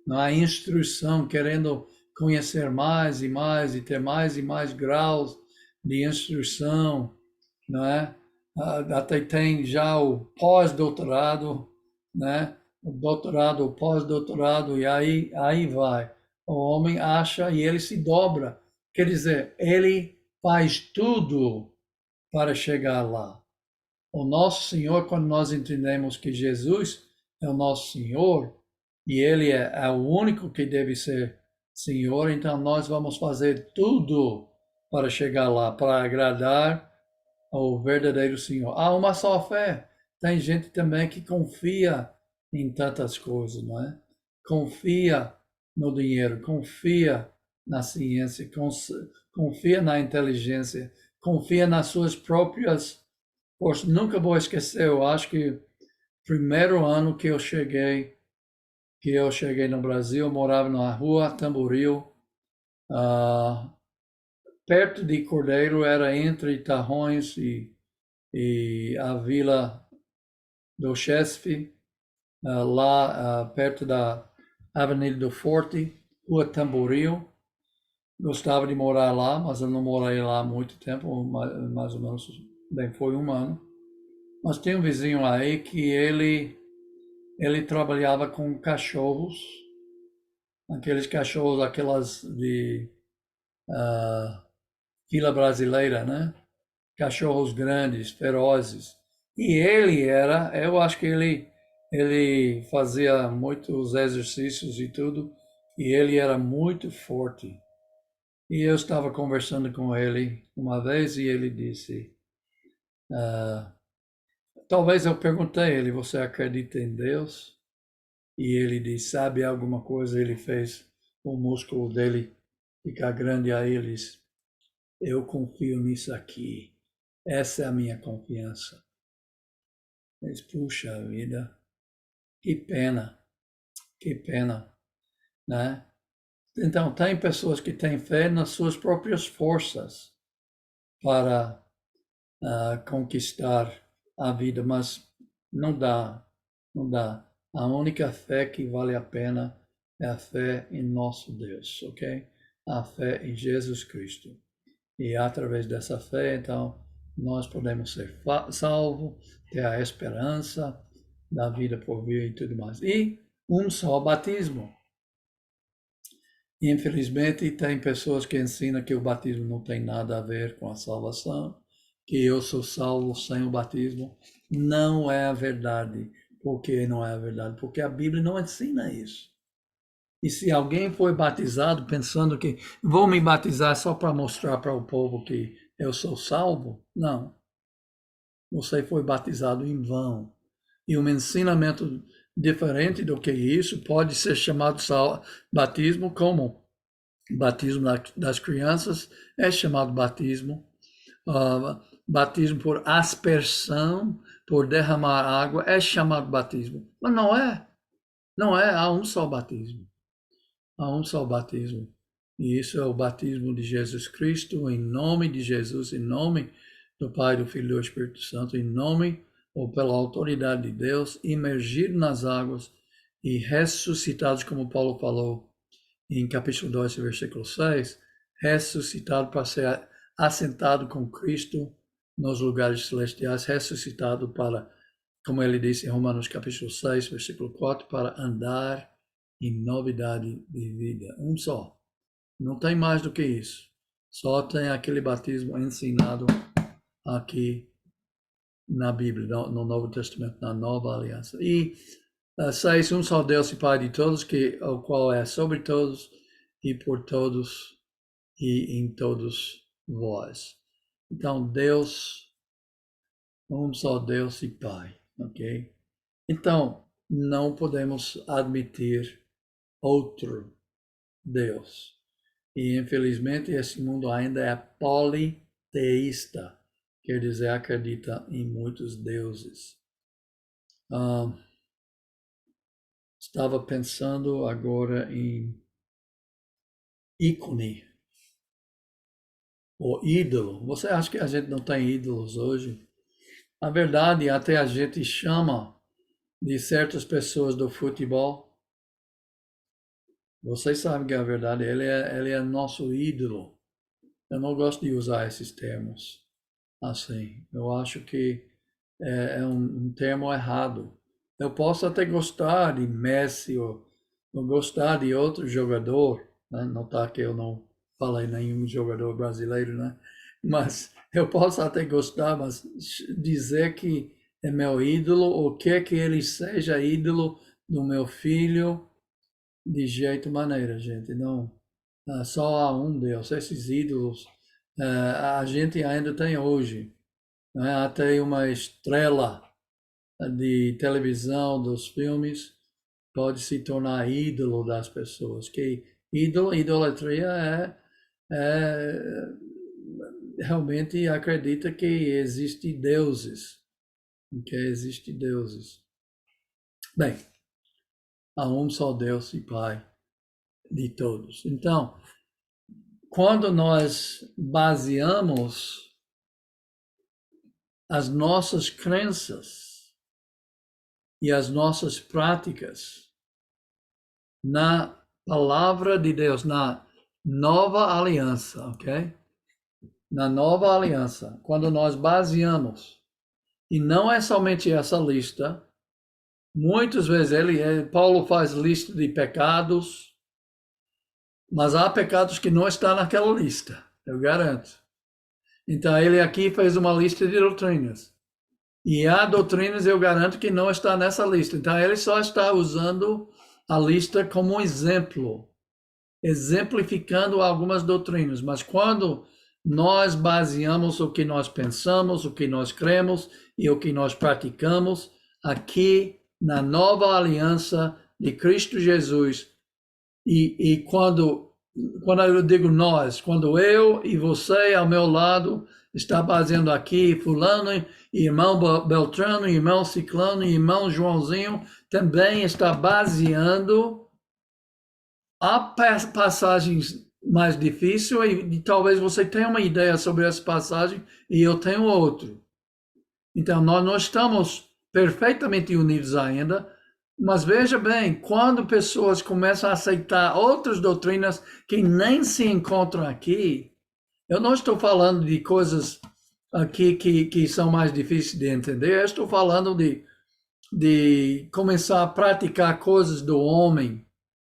a instrução, querendo conhecer mais e mais e ter mais e mais graus de instrução, não é? Até tem já o pós-doutorado, né? O doutorado, o pós-doutorado, e aí vai. O homem acha e ele se dobra. Quer dizer, ele faz tudo para chegar lá. O nosso Senhor, quando nós entendemos que Jesus é o nosso Senhor, e Ele é o único que deve ser Senhor, então nós vamos fazer tudo para chegar lá, para agradar ao verdadeiro Senhor. Há uma só fé. Tem gente também que confia em tantas coisas, não é? Confia no dinheiro, confia na ciência, confia na inteligência, confia nas suas próprias forças. Nunca vou esquecer, eu acho que primeiro ano que eu cheguei no Brasil, eu morava na rua Tamboril, ah, perto de Cordeiro, era entre Tarrões e a Vila do Chesf, lá perto da Avenida do Forte, Rua Tamboril. Gostava de morar lá, mas eu não morei lá há muito tempo, mais ou menos, bem, foi um ano. Mas tem um vizinho aí que ele trabalhava com cachorros, aqueles cachorros, aquelas de fila brasileira, né? Cachorros grandes, ferozes. E eu acho que ele fazia muitos exercícios e tudo, e ele era muito forte. E eu estava conversando com ele uma vez e ele disse, talvez eu perguntei a ele, você acredita em Deus? E ele disse, sabe alguma coisa? Ele fez o músculo dele ficar grande, aí ele disse, eu confio nisso aqui. Essa é a minha confiança. Mas, puxa vida, que pena, né? Então, tem pessoas que têm fé nas suas próprias forças para conquistar a vida, mas não dá, não dá. A única fé que vale a pena é a fé em nosso Deus, ok? A fé em Jesus Cristo. E através dessa fé, então, nós podemos ser salvos, ter a esperança da vida por vir e tudo mais. E um só batismo. Infelizmente, tem pessoas que ensinam que o batismo não tem nada a ver com a salvação, que eu sou salvo sem o batismo. Não é a verdade. Por que não é a verdade? Porque a Bíblia não ensina isso. E se alguém foi batizado pensando que vou me batizar só para mostrar para o povo que eu sou salvo, não. Você foi batizado em vão. E um ensinamento diferente do que isso pode ser chamado batismo, como batismo das crianças é chamado batismo. Batismo por aspersão, por derramar água, é chamado batismo. Mas não é. Não é. Há um só batismo. Há um só batismo. E isso é o batismo de Jesus Cristo, em nome de Jesus, em nome do Pai, do Filho e do Espírito Santo, em nome ou pela autoridade de Deus, imergido nas águas e ressuscitados, como Paulo falou em capítulo 2, versículo 6, ressuscitado para ser assentado com Cristo nos lugares celestiais, ressuscitado para, como ele disse em Romanos capítulo 6, versículo 4, para andar em novidade de vida. Um só. Não tem mais do que isso. Só tem aquele batismo ensinado aqui na Bíblia, no Novo Testamento, na Nova Aliança. E 6, um só Deus e Pai de todos, o qual é sobre todos e por todos e em todos vós. Então, Deus, um só Deus e Pai, ok? Então, não podemos admitir outro Deus. E, infelizmente, esse mundo ainda é politeísta, quer dizer, acredita em muitos deuses. Estava pensando agora em ícone, ou ídolo. Você acha que a gente não tem ídolos hoje? Na verdade, até a gente chama de certas pessoas do futebol. Vocês sabem que é a verdade, ele é nosso ídolo. Eu não gosto de usar esses termos assim. Eu acho que é um termo errado. Eu posso até gostar de Messi ou gostar de outro jogador, né? Notar que eu não falei nenhum jogador brasileiro, né? Mas eu posso até gostar, mas dizer que é meu ídolo ou quer que ele seja ídolo do meu filho, de jeito maneira, gente. Não, só há um Deus. Esses ídolos a gente ainda tem hoje, né? Até uma estrela de televisão, dos filmes, pode se tornar ídolo das pessoas. Que idolatria é realmente acredita que existe deuses, que existe deuses. Bem, há um só Deus e Pai de todos. Então, quando nós baseamos as nossas crenças e as nossas práticas na palavra de Deus na nova aliança, ok? Na nova aliança, quando nós baseamos, e não é somente essa lista, muitas vezes Paulo faz lista de pecados, mas há pecados que não estão naquela lista, eu garanto. Então ele aqui fez uma lista de doutrinas. E há doutrinas, eu garanto, que não está nessa lista. Então ele só está usando a lista como um exemplo, exemplificando algumas doutrinas. Mas quando nós baseamos o que nós pensamos, o que nós cremos e o que nós praticamos aqui na nova aliança de Cristo Jesus, e quando eu digo nós, quando eu e você ao meu lado está baseando aqui, fulano, irmão Beltrano, irmão Ciclano, irmão Joãozinho, também está baseando. Há passagens mais difíceis e talvez você tenha uma ideia sobre essa passagem e eu tenho outro. Então, nós não estamos perfeitamente unidos ainda, mas veja bem, quando pessoas começam a aceitar outras doutrinas que nem se encontram aqui, eu não estou falando de coisas aqui que são mais difíceis de entender, eu estou falando de começar a praticar coisas do homem,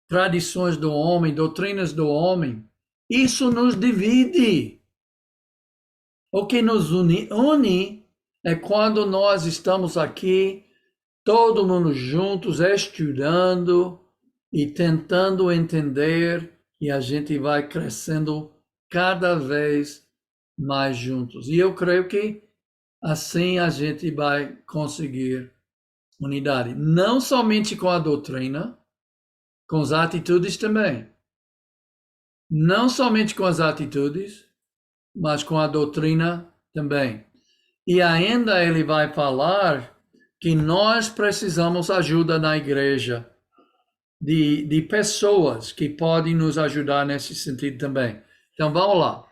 tradições do homem, doutrinas do homem. Isso nos divide. O que nos une é quando nós estamos aqui, todo mundo juntos, estudando e tentando entender, e a gente vai crescendo cada vez mais juntos. E eu creio que assim a gente vai conseguir unidade, não somente com a doutrina, com as atitudes também. Não somente com as atitudes, mas com a doutrina também. E ainda ele vai falar que nós precisamos ajuda na igreja, de pessoas que podem nos ajudar nesse sentido também. Então vamos lá.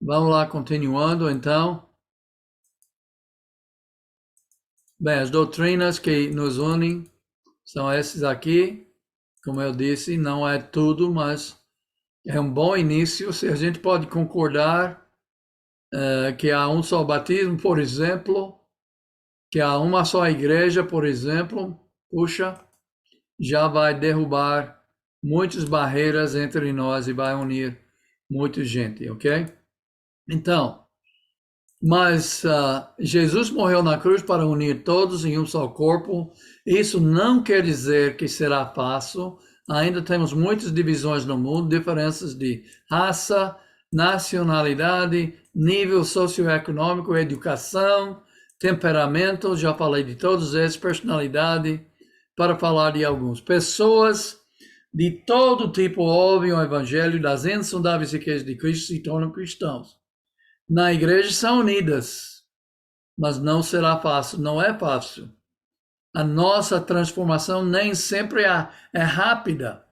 Vamos lá, continuando então. Bem, as doutrinas que nos unem são essas aqui. Como eu disse, não é tudo, mas é um bom início. Se a gente pode concordar que há um só batismo, por exemplo, que há uma só igreja, por exemplo, puxa, já vai derrubar muitas barreiras entre nós e vai unir muita gente, ok? Então, mas Jesus morreu na cruz para unir todos em um só corpo. Isso não quer dizer que será fácil. Ainda temos muitas divisões no mundo, diferenças de raça, nacionalidade, nível socioeconômico, educação, temperamento, já falei de todos esses, personalidade, para falar de alguns. Pessoas de todo tipo ouvem o evangelho das insondáveis riquezas de Cristo e se tornam cristãos. Na igreja são unidas, mas não será fácil, não é fácil. A nossa transformação nem sempre é rápida.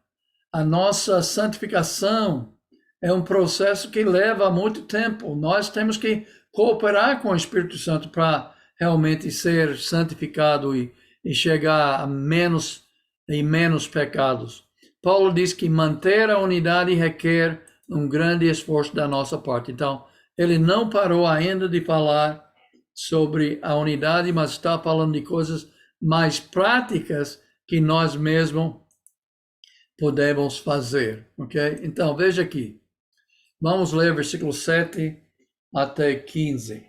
A nossa santificação é um processo que leva muito tempo. Nós temos que cooperar com o Espírito Santo para realmente ser santificado e chegar a menos pecados. Paulo diz que manter a unidade requer um grande esforço da nossa parte. Então, ele não parou ainda de falar sobre a unidade, mas está falando de coisas mais práticas que nós mesmos podemos fazer, ok? Então, veja aqui. Vamos ler versículo 7 até 15.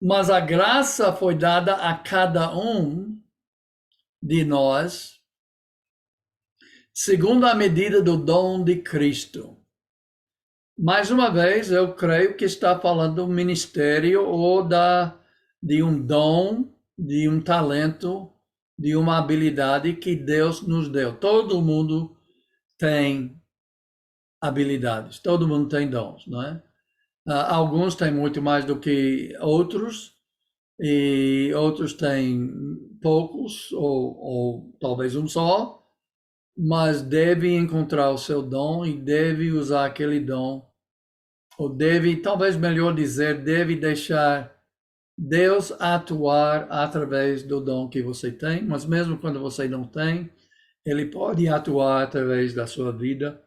Mas a graça foi dada a cada um de nós, segundo a medida do dom de Cristo. Mais uma vez, eu creio que está falando do ministério ou de um dom, de um talento, de uma habilidade que Deus nos deu. Todo mundo tem habilidades, todo mundo tem dons, não é? Alguns têm muito mais do que outros, e outros têm poucos, ou talvez um só, mas deve encontrar o seu dom e deve usar aquele dom, ou deve, talvez melhor dizer, deve deixar Deus atuar através do dom que você tem, mas mesmo quando você não tem, ele pode atuar através da sua vida,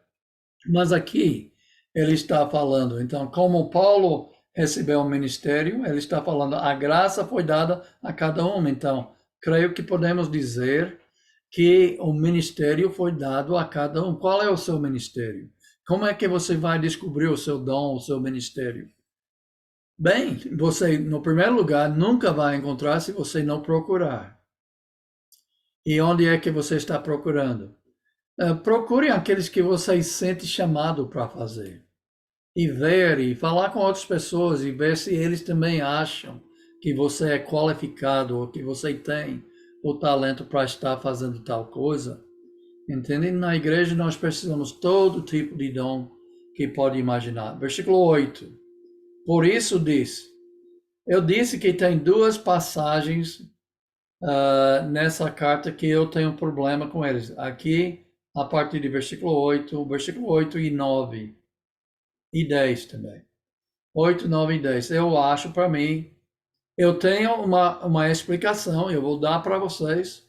mas aqui ele está falando, então, como Paulo recebeu o ministério, ele está falando, a graça foi dada a cada um. Então, creio que podemos dizer que o ministério foi dado a cada um. Qual é o seu ministério? Como é que você vai descobrir o seu dom, o seu ministério? Bem, você, no primeiro lugar, nunca vai encontrar se você não procurar. E onde é que você está procurando? Procure aqueles que você sente chamado para fazer. E ver e falar com outras pessoas e ver se eles também acham que você é qualificado ou que você tem o talento para estar fazendo tal coisa. Entende? Na igreja nós precisamos todo tipo de dom que pode imaginar. Versículo 8. Por isso diz, eu disse que tem duas passagens nessa carta que eu tenho problema com eles. Aqui, a partir de versículo 8 e 9 e 10 também. 8, 9 e 10. Eu acho, para mim, eu tenho uma explicação, eu vou dar para vocês,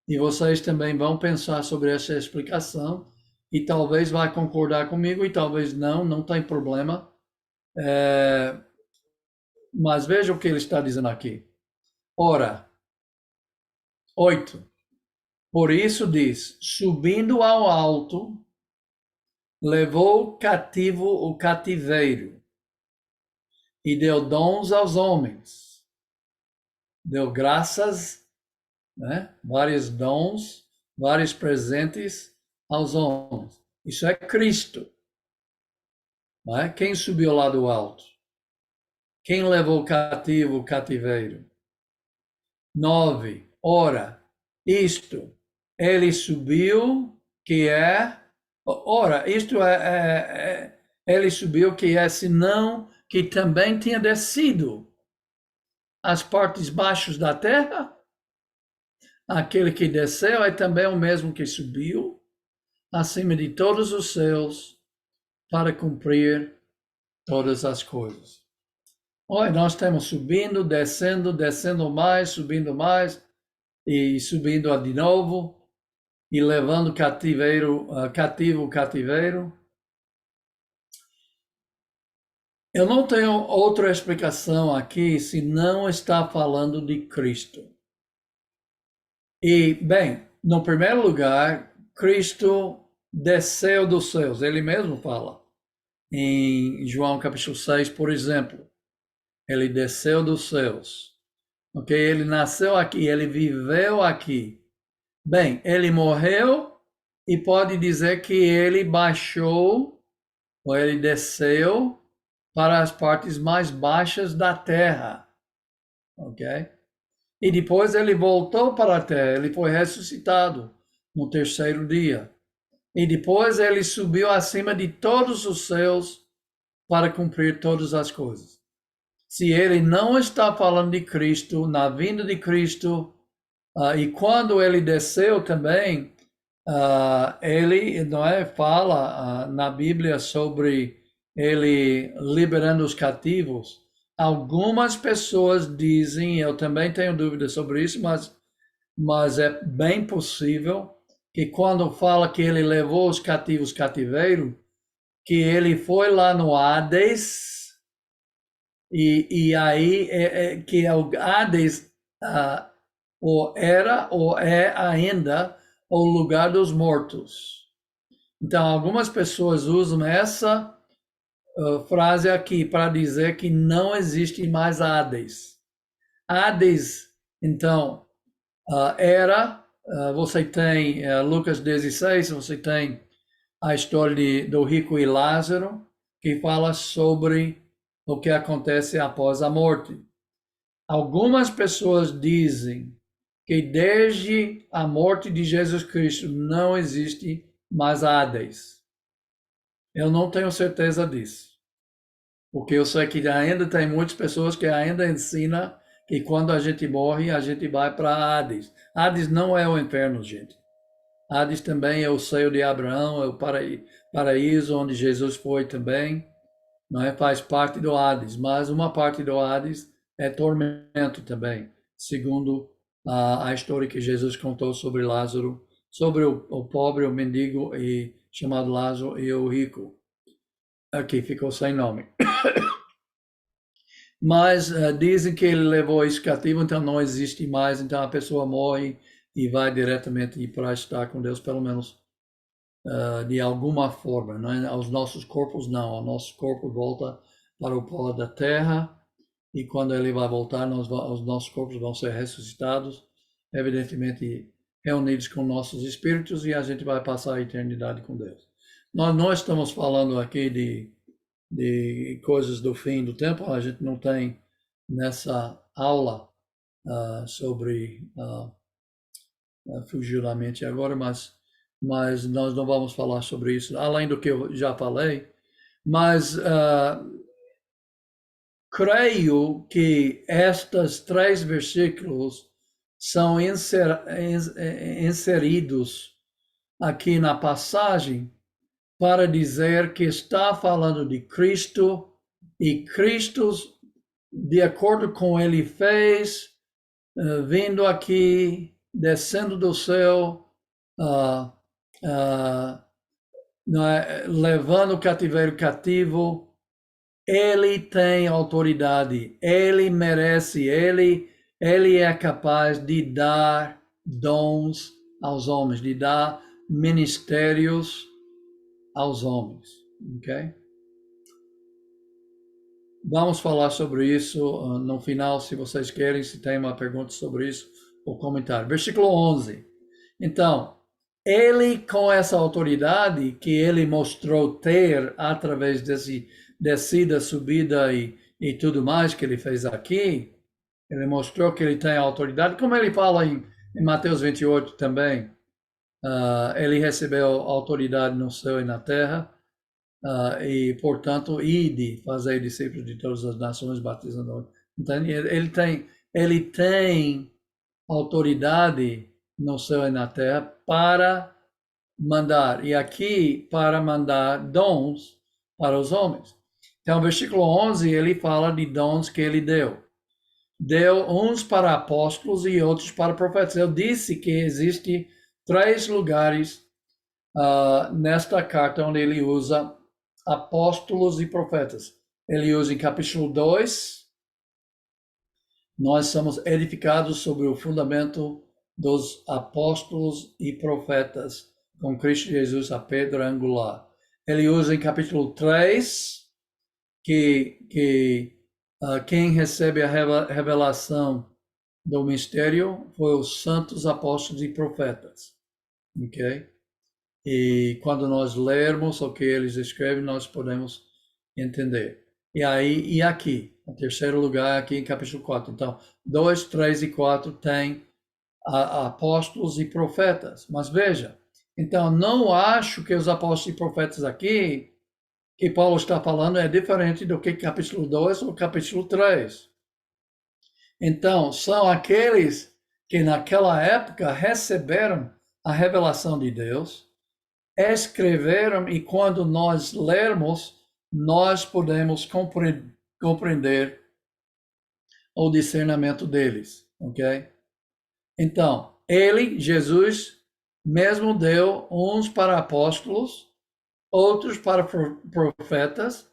e vocês também vão pensar sobre essa explicação, e talvez vai concordar comigo, e talvez não, não tem problema. Mas veja o que ele está dizendo aqui. Ora, 8. Por isso diz, subindo ao alto, levou cativo o cativeiro, e deu dons aos homens. Deu graças, né? Vários dons, vários presentes aos homens. Isso é Cristo. Não é? Quem subiu lá do alto? Quem levou cativo o cativeiro? 9. Ora, isto, ele subiu, que é... Ora, isto ele subiu, que é, senão que também tinha descido às partes baixas da terra. Aquele que desceu é também o mesmo que subiu acima de todos os céus para cumprir todas as coisas. Olha, nós estamos subindo, descendo, descendo mais, subindo mais e subindo de novo e levando cativo o cativeiro. Eu não tenho outra explicação aqui se não está falando de Cristo. E, bem, no primeiro lugar, Cristo desceu dos céus. Ele mesmo fala em João capítulo 6, por exemplo. Ele desceu dos céus. Ok? Ele nasceu aqui, ele viveu aqui. Bem, ele morreu e pode dizer que ele baixou ou ele desceu para as partes mais baixas da terra. Ok? E depois ele voltou para a terra, ele foi ressuscitado no terceiro dia. E depois ele subiu acima de todos os céus para cumprir todas as coisas. Se ele não está falando de Cristo, na vinda de Cristo, e quando ele desceu também, ele não é, fala na Bíblia sobre ele liberando os cativos. Algumas pessoas dizem, eu também tenho dúvidas sobre isso, mas é bem possível que quando fala que ele levou os cativos cativeiro, que ele foi lá no Hades, e aí que o Hades ou era ou é ainda o lugar dos mortos. Então, algumas pessoas usam essa frase aqui para dizer que não existe mais Hades. Hades, então, você tem Lucas 16, você tem a história do rico e Lázaro, que fala sobre o que acontece após a morte. Algumas pessoas dizem que desde a morte de Jesus Cristo não existe mais Hades. Eu não tenho certeza disso. Porque eu sei que ainda tem muitas pessoas que ainda ensinam que quando a gente morre, a gente vai para Hades. Hades não é o inferno, gente. Hades também é o seio de Abraão, é o paraíso onde Jesus foi também. Não é? Faz parte do Hades, mas uma parte do Hades é tormento também, segundo a história que Jesus contou sobre Lázaro sobre o pobre, o mendigo e chamado Lázaro e o rico. Aqui ficou sem nome. Mas dizem que ele levou isso cativo, então não existe mais, então a pessoa morre e vai diretamente para estar com Deus, pelo menos de alguma forma. Né? Aos nossos corpos, não. O nosso corpo volta para o pó da terra e quando ele vai voltar, os nossos corpos vão ser ressuscitados, evidentemente reunidos com nossos espíritos e a gente vai passar a eternidade com Deus. Nós não estamos falando aqui de coisas do fim do tempo, a gente não tem nessa aula sobre, fugiu da mente agora, mas nós não vamos falar sobre isso, além do que eu já falei, mas creio que estes 3 versículos são inseridos aqui na passagem para dizer que está falando de Cristo e Cristo, de acordo com ele fez, vindo aqui, descendo do céu, levando o cativeiro cativo, ele tem autoridade, ele merece, ele é capaz de dar dons aos homens, de dar ministérios aos homens, ok? Vamos falar sobre isso no final, se vocês querem, se tem uma pergunta sobre isso, ou comentário. Versículo 11. Então, ele com essa autoridade que ele mostrou ter através desse descida, subida e tudo mais que ele fez aqui, ele mostrou que ele tem autoridade, como ele fala em Mateus 28 também, ele recebeu autoridade no céu e na terra, e, portanto, ide, fazer discípulos de todas as nações, batizando. Então, ele tem autoridade no céu e na terra para mandar, e aqui para mandar dons para os homens. Então, versículo 11, ele fala de dons que ele deu. Deu uns para apóstolos e outros para profetas. Eu disse que existe 3 lugares nesta carta onde ele usa apóstolos e profetas. Ele usa em capítulo 2, nós somos edificados sobre o fundamento dos apóstolos e profetas, com Cristo Jesus a pedra angular. Ele usa em capítulo 3, que quem recebe a revelação do mistério foi os santos apóstolos e profetas. Ok? E quando nós lermos o que eles escrevem, nós podemos entender. E aqui, o terceiro lugar, aqui em capítulo 4. Então, 2, 3 e 4 tem apóstolos e profetas. Mas veja, então não acho que os apóstolos e profetas aqui, que Paulo está falando, é diferente do que capítulo 2 ou capítulo 3. Então, são aqueles que naquela época receberam a revelação de Deus, escreveram, e quando nós lermos, nós podemos compreender o discernimento deles, ok? Então, ele, Jesus, mesmo deu uns para apóstolos, outros para profetas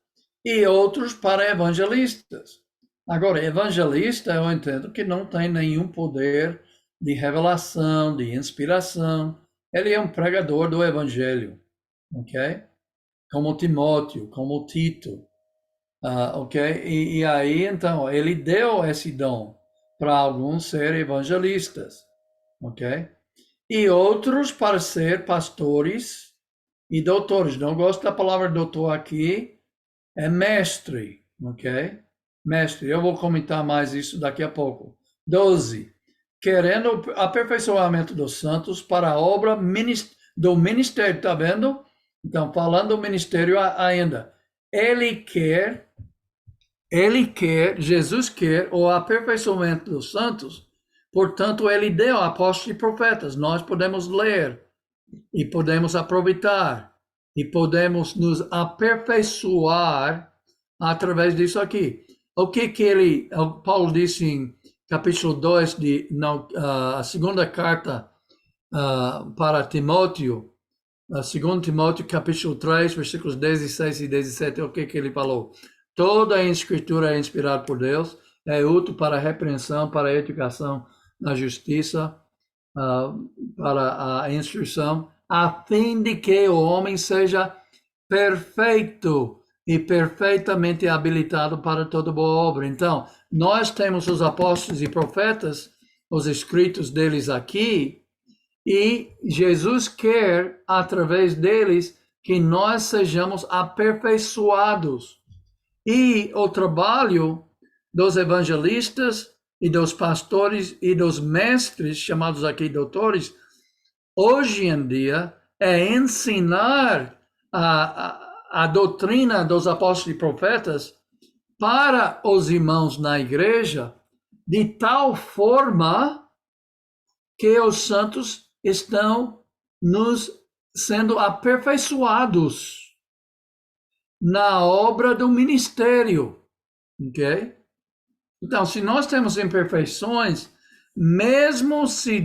e outros para evangelistas. Agora, evangelista, eu entendo que não tem nenhum poder de revelação, de inspiração. Ele é um pregador do evangelho, ok? Como Timóteo, como Tito, ok? E aí, então, ele deu esse dom para alguns ser evangelistas, ok? E outros para ser pastores e doutores. Não gosto da palavra doutor aqui, é mestre, ok? Mestre, eu vou comentar mais isso daqui a pouco. 12. Querendo o aperfeiçoamento dos santos para a obra do ministério, tá vendo? Então, falando do ministério ainda. Jesus quer o aperfeiçoamento dos santos, portanto, ele deu apóstolos e profetas. Nós podemos ler e podemos aproveitar e podemos nos aperfeiçoar através disso aqui. O que Paulo disse em capítulo 2 a segunda carta para Timóteo, 2 Timóteo capítulo 3, versículos 16 e 17, o que ele falou? Toda a escritura é inspirada por Deus, é útil para a repreensão, para a educação na justiça, para a instrução, a fim de que o homem seja perfeito e perfeitamente habilitado para toda boa obra. Então, nós temos os apóstolos e profetas, os escritos deles aqui, e Jesus quer, através deles, que nós sejamos aperfeiçoados. E o trabalho dos evangelistas e dos pastores e dos mestres, chamados aqui doutores, hoje em dia, é ensinar a doutrina dos apóstolos e profetas para os irmãos na igreja, de tal forma que os santos estão nos sendo aperfeiçoados na obra do ministério, ok? Então, se nós temos imperfeições, mesmo se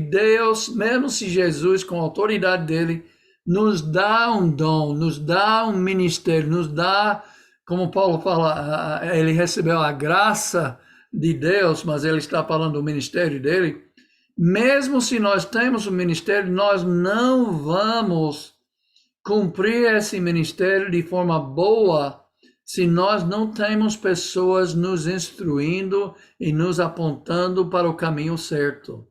Jesus, com a autoridade dele, nos dá um dom, nos dá um ministério, nos dá, como Paulo fala, ele recebeu a graça de Deus, mas ele está falando do ministério dele. Mesmo se nós temos o ministério, nós não vamos cumprir esse ministério de forma boa se nós não temos pessoas nos instruindo e nos apontando para o caminho certo,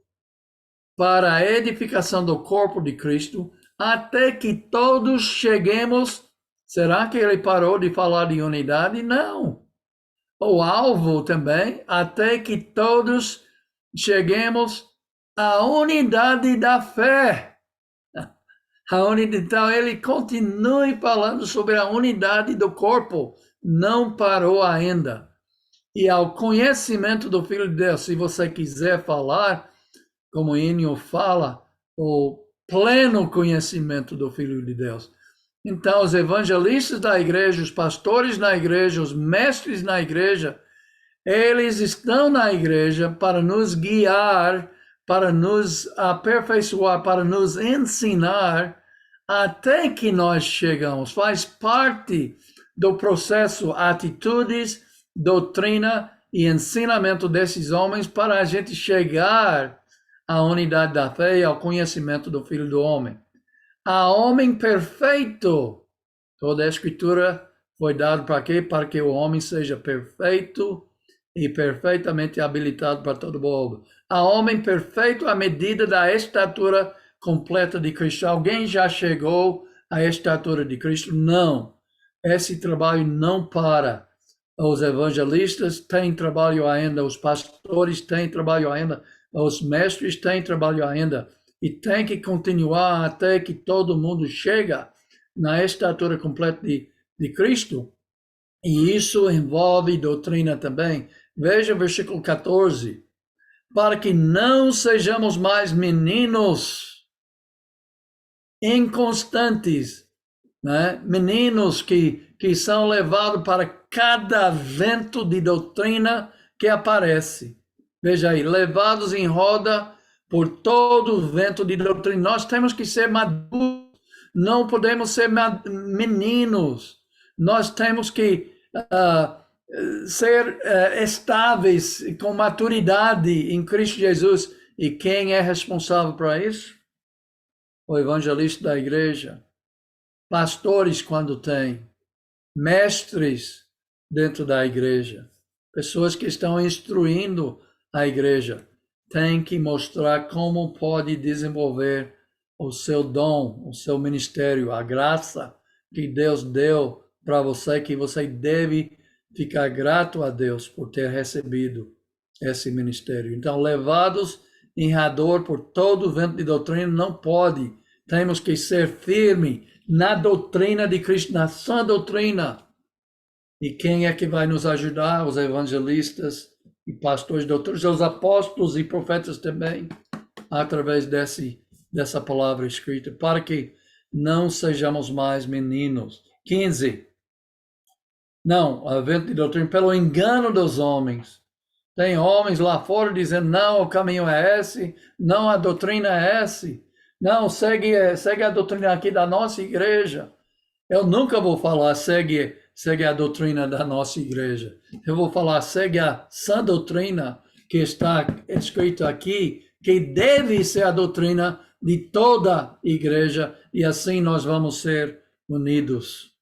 para a edificação do corpo de Cristo, até que todos cheguemos. Será que ele parou de falar de unidade? Não. O alvo também, até que todos cheguemos à unidade da fé. Então, ele continue falando sobre a unidade do corpo, não parou ainda. E ao conhecimento do Filho de Deus, se você quiser falar, como Enio fala, o pleno conhecimento do Filho de Deus. Então, os evangelistas da igreja, os pastores na igreja, os mestres na igreja, eles estão na igreja para nos guiar, para nos aperfeiçoar, para nos ensinar, até que nós chegamos. Faz parte do processo atitudes, doutrina e ensinamento desses homens para a gente chegar à unidade da fé e ao conhecimento do Filho do Homem. A homem perfeito. Toda a escritura foi dada para quê? Para que o homem seja perfeito e perfeitamente habilitado para toda boa obra. A homem perfeito à medida da estatura completa de Cristo. Alguém já chegou à estatura de Cristo? Não. Esse trabalho não para. Os evangelistas têm trabalho ainda, os pastores têm trabalho ainda, os mestres têm trabalho ainda. E tem que continuar até que todo mundo chega na estatura completa de Cristo. E isso envolve doutrina também. Veja o versículo 14. Para que não sejamos mais meninos inconstantes, né? Meninos que são levados para cada vento de doutrina que aparece. Veja aí, levados em roda por todo o vento de doutrina. Nós temos que ser maduros, não podemos ser meninos. Nós temos que ser estáveis, com maturidade em Cristo Jesus. E quem é responsável por isso? O evangelista da igreja. Pastores, quando tem. Mestres dentro da igreja. Pessoas que estão instruindo a igreja. Tem que mostrar como pode desenvolver o seu dom, o seu ministério, a graça que Deus deu para você, que você deve ficar grato a Deus por ter recebido esse ministério. Então, levados em rador por todo o vento de doutrina, não pode. Temos que ser firmes na doutrina de Cristo, na sã doutrina. E quem é que vai nos ajudar? Os evangelistas e pastores, doutores, os apóstolos e profetas também, através dessa palavra escrita, para que não sejamos mais meninos. 15. Não, a vento de doutrina, pelo engano dos homens. Tem homens lá fora dizendo, não, o caminho é esse, não, a doutrina é esse. Não, segue a doutrina aqui da nossa igreja. Eu nunca vou falar segue a doutrina da nossa igreja. Eu vou falar segue a sã doutrina que está escrito aqui, que deve ser a doutrina de toda igreja, e assim nós vamos ser unidos.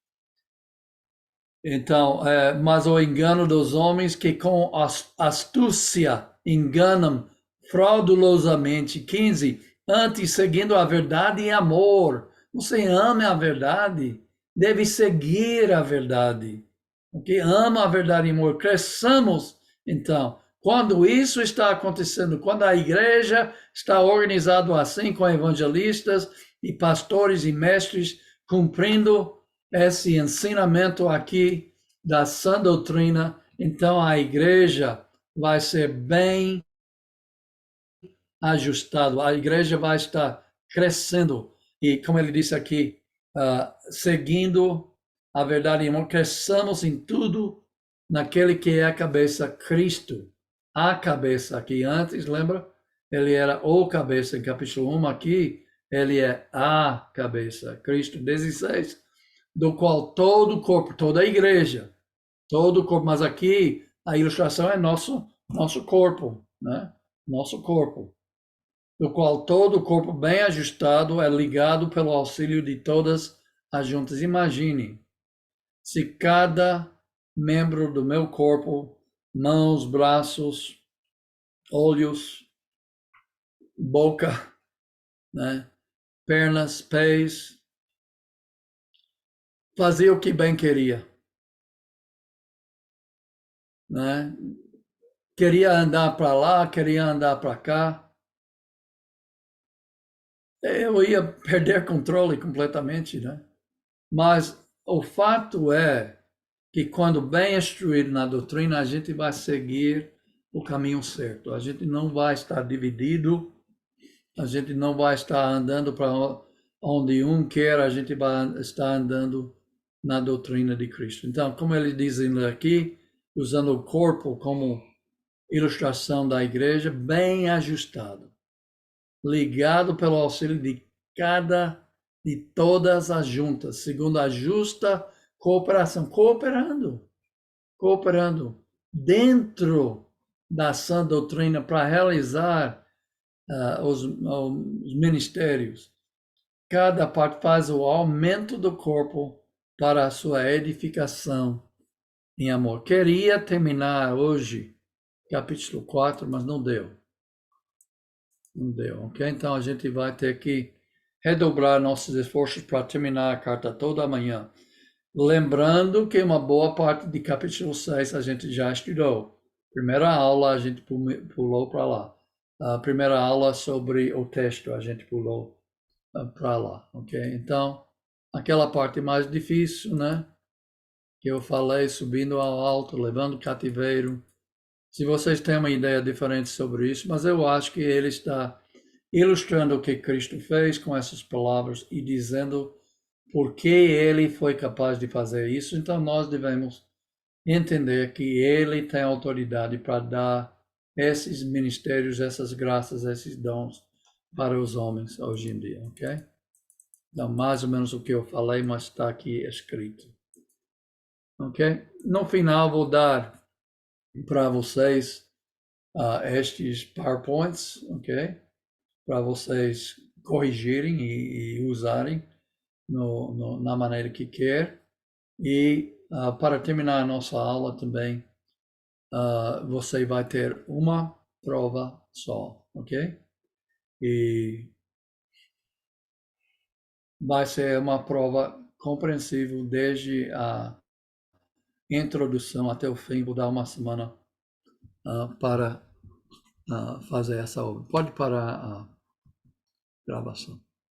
Então, mas o engano dos homens que com astúcia enganam fraudulosamente. 15. Antes, seguindo a verdade em amor. Você ama a verdade, deve seguir a verdade. Ok? Ama a verdade em amor. Cresçamos, então. Quando isso está acontecendo, quando a igreja está organizada assim, com evangelistas e pastores e mestres cumprindo esse ensinamento aqui da sã doutrina, então a igreja vai ser bem ajustada, a igreja vai estar crescendo e, como ele disse aqui, seguindo a verdade em amor, cresçamos em tudo naquele que é a cabeça, Cristo, a cabeça aqui. Antes, lembra? Ele era o cabeça, em capítulo 1 aqui, ele é a cabeça, Cristo. 16, do qual todo o corpo, toda a igreja, todo o corpo, mas aqui a ilustração é nosso corpo, né? Nosso corpo, do qual todo o corpo bem ajustado é ligado pelo auxílio de todas as juntas. Imagine se cada membro do meu corpo, mãos, braços, olhos, boca, né? Pernas, pés, fazia o que bem queria, né? Queria andar para lá, queria andar para cá. Eu ia perder controle completamente, né? Mas o fato é que quando bem instruído na doutrina, a gente vai seguir o caminho certo. A gente não vai estar dividido, a gente não vai estar andando para onde um quer, a gente vai estar andando na doutrina de Cristo. Então, como ele diz aqui, usando o corpo como ilustração da igreja, bem ajustado, ligado pelo auxílio de todas as juntas, segundo a justa cooperação, cooperando dentro da sã doutrina para realizar os ministérios. Cada parte faz o aumento do corpo para a sua edificação em amor. Queria terminar hoje capítulo 4, mas não deu. Não deu, ok? Então a gente vai ter que redobrar nossos esforços para terminar a carta toda amanhã. Lembrando que uma boa parte de capítulo 6 a gente já estudou. Primeira aula a gente pulou para lá. A primeira aula sobre o texto a gente pulou para lá, ok? Então, aquela parte mais difícil, né? Que eu falei, subindo ao alto, levando cativeiro. Se vocês têm uma ideia diferente sobre isso, mas eu acho que ele está ilustrando o que Cristo fez com essas palavras e dizendo por que ele foi capaz de fazer isso. Então nós devemos entender que ele tem autoridade para dar esses ministérios, essas graças, esses dons para os homens hoje em dia, ok? Então, mais ou menos o que eu falei, mas está aqui escrito. Ok? No final, vou dar para vocês estes PowerPoints, ok? Para vocês corrigirem e usarem na maneira que quer. E para terminar a nossa aula também, você vai ter uma prova só, ok? E vai ser uma prova compreensível desde a introdução até o fim. Vou dar uma semana para fazer essa obra. Pode parar a gravação.